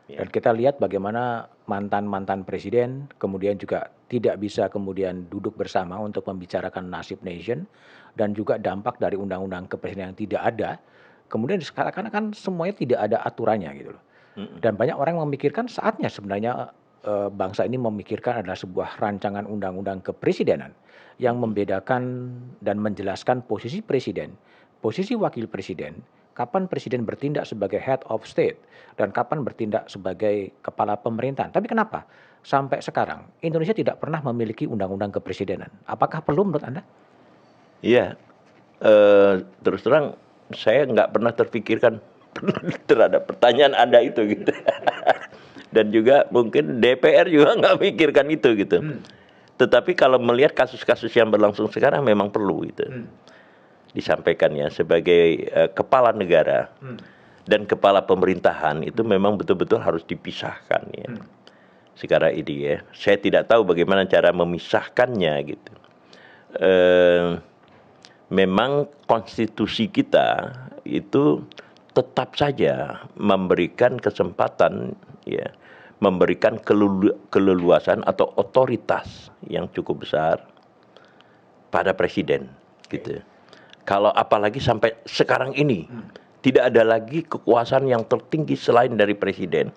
D: Dan kita lihat bagaimana mantan-mantan presiden kemudian juga tidak bisa kemudian duduk bersama untuk membicarakan nasib nation dan juga dampak dari undang-undang kepresidenan yang tidak ada. Kemudian sekarang kan semuanya tidak ada aturannya gitu loh. Dan banyak orang yang memikirkan saatnya sebenarnya bangsa ini memikirkan adalah sebuah rancangan undang-undang kepresidenan yang membedakan dan menjelaskan posisi presiden, posisi wakil presiden, kapan presiden bertindak sebagai head of state dan kapan bertindak sebagai kepala pemerintahan. Tapi kenapa sampai sekarang Indonesia tidak pernah memiliki undang-undang kepresidenan? Apakah perlu menurut Anda?
E: Iya, terus terang saya nggak pernah terpikirkan terhadap pertanyaan Anda itu gitu. Dan juga mungkin DPR juga nggak pikirkan itu gitu. Tetapi kalau melihat kasus-kasus yang berlangsung sekarang memang perlu itu. Disampaikan ya sebagai kepala negara dan kepala pemerintahan itu memang betul-betul harus dipisahkan ya. Sekarang ini ya, saya tidak tahu bagaimana cara memisahkannya gitu. Memang konstitusi kita itu tetap saja memberikan kesempatan ya, memberikan keleluasan atau otoritas yang cukup besar pada presiden gitu. Kalau apalagi sampai sekarang ini tidak ada lagi kekuasaan yang tertinggi selain dari presiden,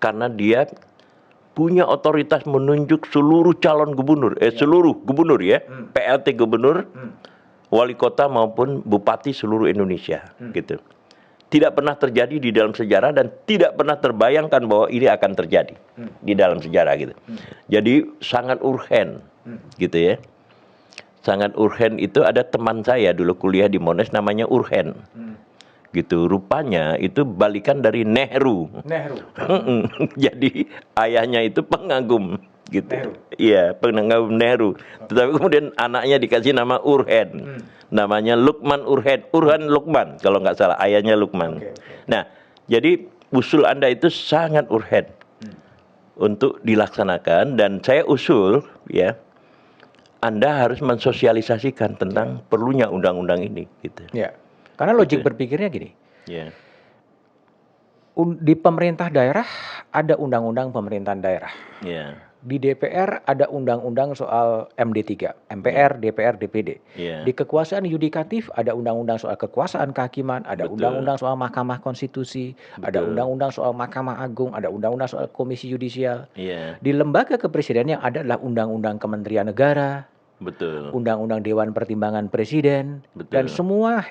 E: karena dia punya otoritas menunjuk seluruh calon gubernur, seluruh gubernur ya, PLT gubernur, wali kota maupun bupati seluruh Indonesia, gitu. Tidak pernah terjadi di dalam sejarah dan tidak pernah terbayangkan bahwa ini akan terjadi di dalam sejarah, gitu. Jadi sangat urgen, gitu ya. Sangat urgen itu ada teman saya dulu kuliah di Monash namanya Urgen. Gitu. Rupanya itu balikan dari Nehru. Jadi ayahnya itu pengagum gitu. Iya, pengagum Nehru. Tetapi kemudian anaknya dikasih nama Urgen. Namanya Lukman Urgen. Urgen Lukman kalau nggak salah, ayahnya Lukman. Nah, jadi usul Anda itu sangat urgen untuk dilaksanakan dan saya usul ya, Anda harus mensosialisasikan tentang perlunya undang-undang ini gitu.
D: Ya. Karena logik berpikirnya gini.
E: Ya.
D: Di pemerintah daerah ada undang-undang pemerintahan daerah.
E: Ya.
D: Di DPR ada undang-undang soal MD3, MPR, DPR, DPD.
E: Ya.
D: Di kekuasaan yudikatif ada undang-undang soal kekuasaan kehakiman, ada undang-undang soal Mahkamah Konstitusi, ada undang-undang soal Mahkamah Agung, ada undang-undang soal Komisi Yudisial.
E: Ya.
D: Di lembaga kepresidenan yang ada adalah undang-undang Kementerian Negara,
E: Betul.
D: undang-undang Dewan Pertimbangan Presiden,
E: Betul.
D: dan semua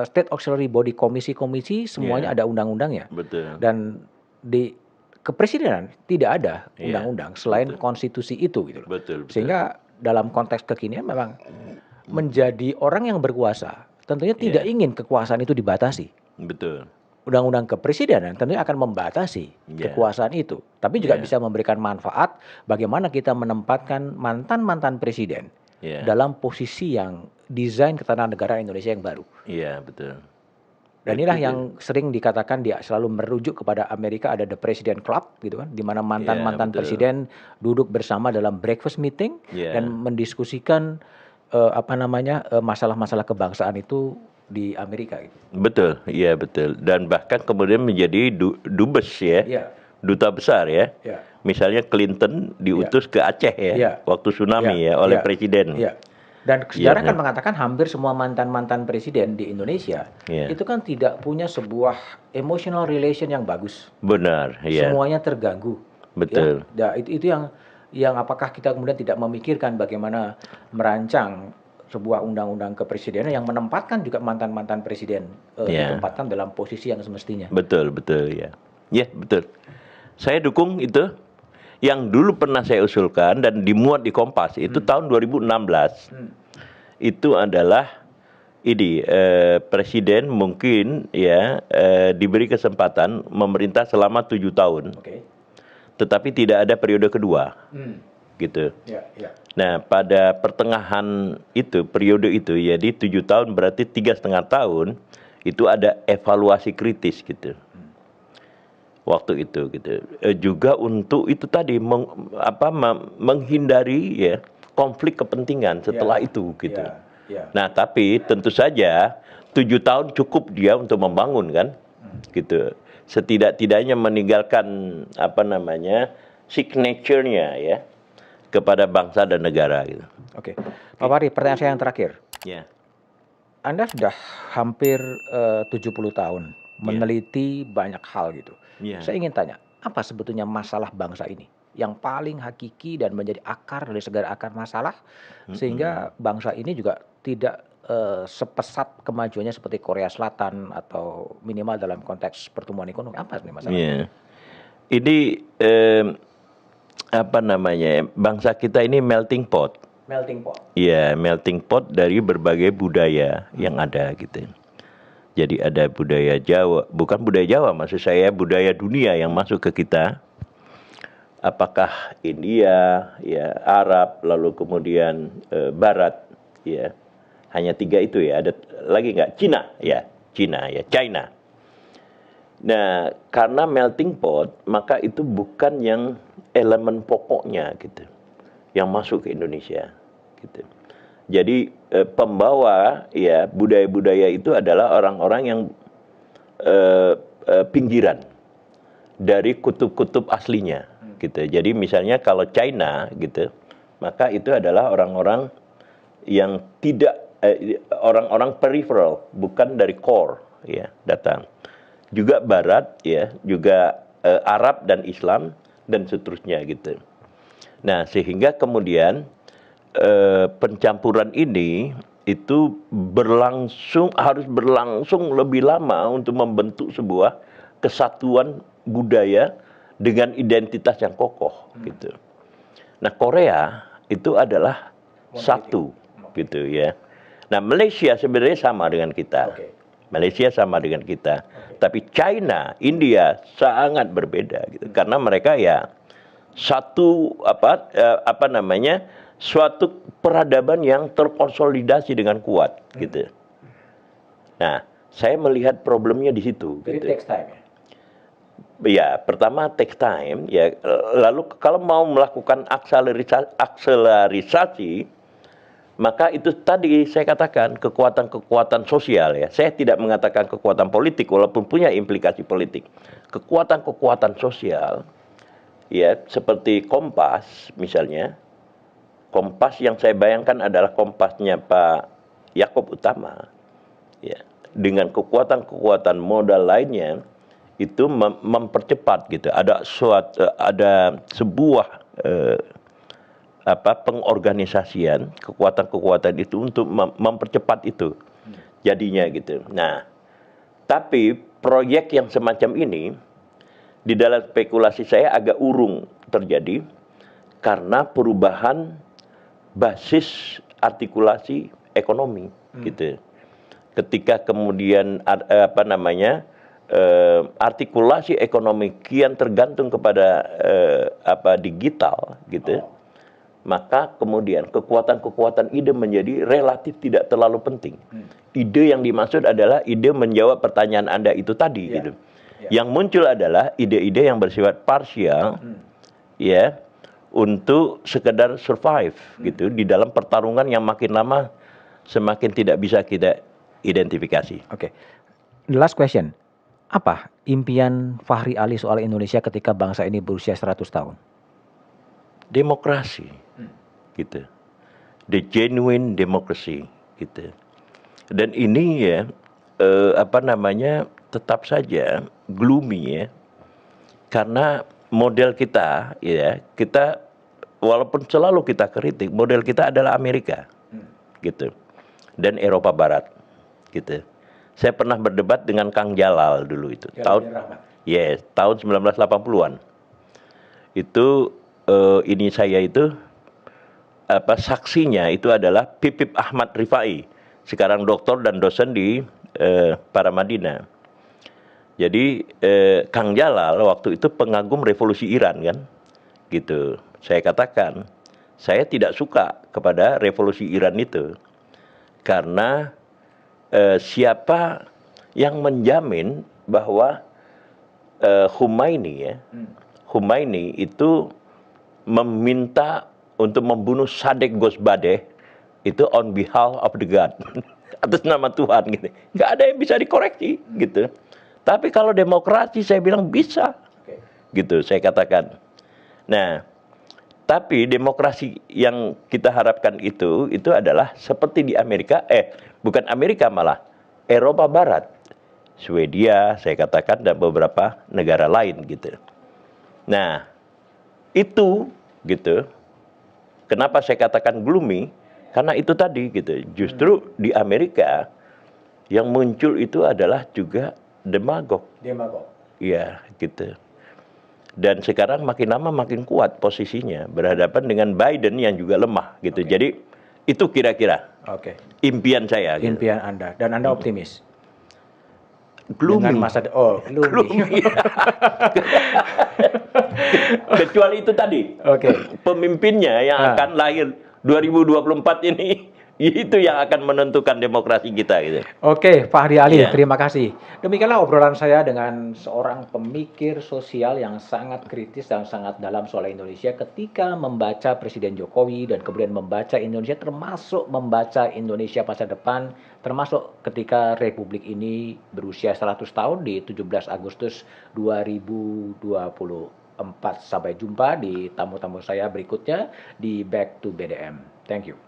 D: state auxiliary body komisi-komisi semuanya ada undang-undangnya.
E: Betul.
D: Dan di kepresidenan tidak ada undang-undang selain
E: betul.
D: konstitusi itu gitu loh.
E: Betul, betul.
D: Sehingga dalam konteks kekinian memang menjadi orang yang berkuasa tentunya tidak ingin kekuasaan itu dibatasi.
E: Betul.
D: Undang-undang kepresidenan tentunya akan membatasi kekuasaan itu, tapi juga bisa memberikan manfaat bagaimana kita menempatkan mantan-mantan presiden dalam posisi yang desain ketatanegaraan Indonesia yang baru.
E: Iya, betul.
D: Dan inilah yang sering dikatakan dia selalu merujuk kepada Amerika, ada The President Club gitu kan, di mana mantan-mantan presiden duduk bersama dalam breakfast meeting dan mendiskusikan masalah-masalah kebangsaan itu di Amerika gitu.
E: Betul, iya betul. Dan bahkan kemudian menjadi dubes ya, duta besar ya. Misalnya Clinton diutus ke Aceh ya, waktu tsunami oleh presiden.
D: Dan sejarah kan mengatakan hampir semua mantan-mantan presiden di Indonesia itu kan tidak punya sebuah emotional relation yang bagus.
E: Benar,
D: Semuanya terganggu.
E: Betul.
D: Ya, itu yang apakah kita kemudian tidak memikirkan bagaimana merancang sebuah undang-undang kepresidenan yang menempatkan juga mantan-mantan presiden ditempatkan dalam posisi yang semestinya. Betul,
E: ya. Ya, betul. Saya dukung itu. Yang dulu pernah saya usulkan dan dimuat di Kompas itu tahun 2016. Itu adalah ini presiden mungkin diberi kesempatan memerintah selama 7 tahun. Tetapi tidak ada periode kedua. Gitu. Nah, pada pertengahan itu, periode itu, jadi 7 tahun berarti 3,5 tahun, itu ada evaluasi kritis gitu. Waktu itu gitu. Juga untuk itu tadi menghindari konflik kepentingan setelah itu gitu. Nah, tapi tentu saja 7 tahun cukup dia untuk membangun kan. Gitu. setidak-tidaknya meninggalkan apa namanya signature-nya ya kepada bangsa dan negara gitu.
D: Oke, Pak Fahri, pertanyaan saya yang terakhir.
E: Ya.
D: Anda sudah hampir 70 tahun meneliti banyak hal gitu.
E: Ya.
D: Saya ingin tanya, apa sebetulnya masalah bangsa ini yang paling hakiki dan menjadi akar dari segala akar masalah sehingga bangsa ini juga tidak sepesat kemajuannya seperti Korea Selatan atau minimal dalam konteks pertumbuhan ekonomi. Apa sih masalahnya?
E: Ya. Ini apa namanya? Bangsa kita ini melting pot.
D: Melting pot.
E: Ya, melting pot dari berbagai budaya yang ada gitu. Jadi ada budaya Jawa, bukan budaya Jawa, maksud saya budaya dunia yang masuk ke kita. Apakah India, ya, Arab, lalu kemudian Barat, ya. Hanya 3 itu ya. Ada lagi nggak? Cina, ya. China. Nah, karena melting pot, maka itu bukan yang elemen pokoknya gitu, yang masuk ke Indonesia gitu. Jadi pembawa ya budaya-budaya itu adalah orang-orang yang pinggiran dari kutub-kutub aslinya gitu. Jadi misalnya kalau China gitu, maka itu adalah orang-orang yang tidak orang-orang peripheral, bukan dari core ya datang. Juga Barat ya, juga Arab dan Islam dan seterusnya gitu. Nah, sehingga kemudian pencampuran ini itu harus berlangsung lebih lama untuk membentuk sebuah kesatuan budaya dengan identitas yang kokoh gitu. Nah, Korea itu adalah satu gitu ya. Nah, Malaysia sebenarnya sama dengan kita. Malaysia sama dengan kita. Tapi China, India sangat berbeda gitu. Karena mereka ya satu suatu peradaban yang terkonsolidasi dengan kuat gitu. Nah, saya melihat problemnya di situ.
D: Jadi
E: gitu.
D: takes time ya?
E: Ya, pertama take time ya. Lalu kalau mau melakukan akselerisasi, maka itu tadi saya katakan kekuatan-kekuatan sosial ya. Saya tidak mengatakan kekuatan politik walaupun punya implikasi politik. Kekuatan-kekuatan sosial ya seperti Kompas misalnya. Kompas yang saya bayangkan adalah kompasnya Pak Yaakob Utama. Ya, dengan kekuatan-kekuatan modal lainnya itu mempercepat gitu. Ada sebuah pengorganisasian kekuatan-kekuatan itu untuk mempercepat itu jadinya gitu. Nah, tapi proyek yang semacam ini di dalam spekulasi saya agak urung terjadi karena perubahan basis artikulasi ekonomi gitu. Ketika kemudian artikulasi ekonomi kian tergantung kepada digital gitu. Maka kemudian kekuatan-kekuatan ide menjadi relatif tidak terlalu penting. Ide yang dimaksud adalah ide menjawab pertanyaan Anda itu tadi gitu. Yang muncul adalah ide-ide yang bersifat parsial ya untuk sekedar survive gitu di dalam pertarungan yang makin lama semakin tidak bisa kita identifikasi.
D: Oke. The last question. Apa impian Fahri Ali soal Indonesia ketika bangsa ini berusia 100 tahun?
E: Demokrasi gitu, the genuine democracy gitu. Dan ini ya tetap saja gloomy ya, karena model kita ya, kita walaupun selalu kita kritik, model kita adalah Amerika gitu dan Eropa Barat gitu. Saya pernah berdebat dengan Kang Jalal dulu itu tahun 1980-an. Itu ini saya itu saksinya itu adalah Pipip Ahmad Rifai, sekarang doktor dan dosen di Paramadina. Jadi Kang Jalal waktu itu pengagum revolusi Iran kan, gitu. Saya katakan saya tidak suka kepada revolusi Iran itu karena siapa yang menjamin bahwa Khomeini itu meminta untuk membunuh Sadek Ghosbadeh itu on behalf of the God, atas nama Tuhan gitu. Nggak ada yang bisa dikoreksi gitu. Tapi kalau demokrasi saya bilang bisa.
D: Oke.
E: Gitu saya katakan. Nah, tapi demokrasi yang kita harapkan itu adalah seperti di Amerika, bukan Amerika malah, Eropa Barat. Swedia, saya katakan, dan beberapa negara lain gitu. Nah, itu gitu. Kenapa saya katakan gloomy? Karena itu tadi gitu. Justru di Amerika yang muncul itu adalah juga demagog.
D: Demagog.
E: Iya, gitu. Dan sekarang makin lama makin kuat posisinya berhadapan dengan Biden yang juga lemah gitu. Jadi itu kira-kira
D: Oke.
E: impian saya. Gitu.
D: Impian Anda dan Anda optimis.
E: Gloomy.
D: Dengan masa gloomy.
E: Kecuali itu tadi.
D: Oke.
E: Pemimpinnya yang akan lahir 2024 ini itu yang akan menentukan demokrasi kita gitu.
D: Oke, Pak Hadi Ali,
E: Iya.
D: terima kasih. Demikianlah obrolan saya dengan seorang pemikir sosial yang sangat kritis dan sangat dalam soal Indonesia ketika membaca Presiden Jokowi dan kemudian membaca Indonesia, termasuk membaca Indonesia masa depan, termasuk ketika Republik ini berusia 100 tahun di 17 Agustus 2024. Sampai jumpa di tamu-tamu saya berikutnya di Back to BDM. Thank you.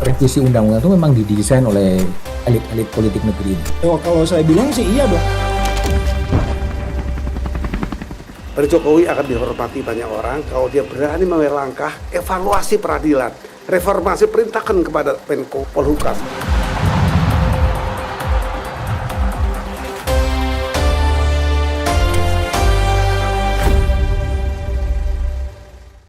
A: Revisi undang-undang itu memang didesain oleh elit-elit politik negeri ini.
B: Kalau saya bilang sih iya dong.
C: Pak Jokowi akan dihormati banyak orang kalau dia berani mengambil langkah evaluasi peradilan, reformasi, perintahkan kepada Menko Polhukam.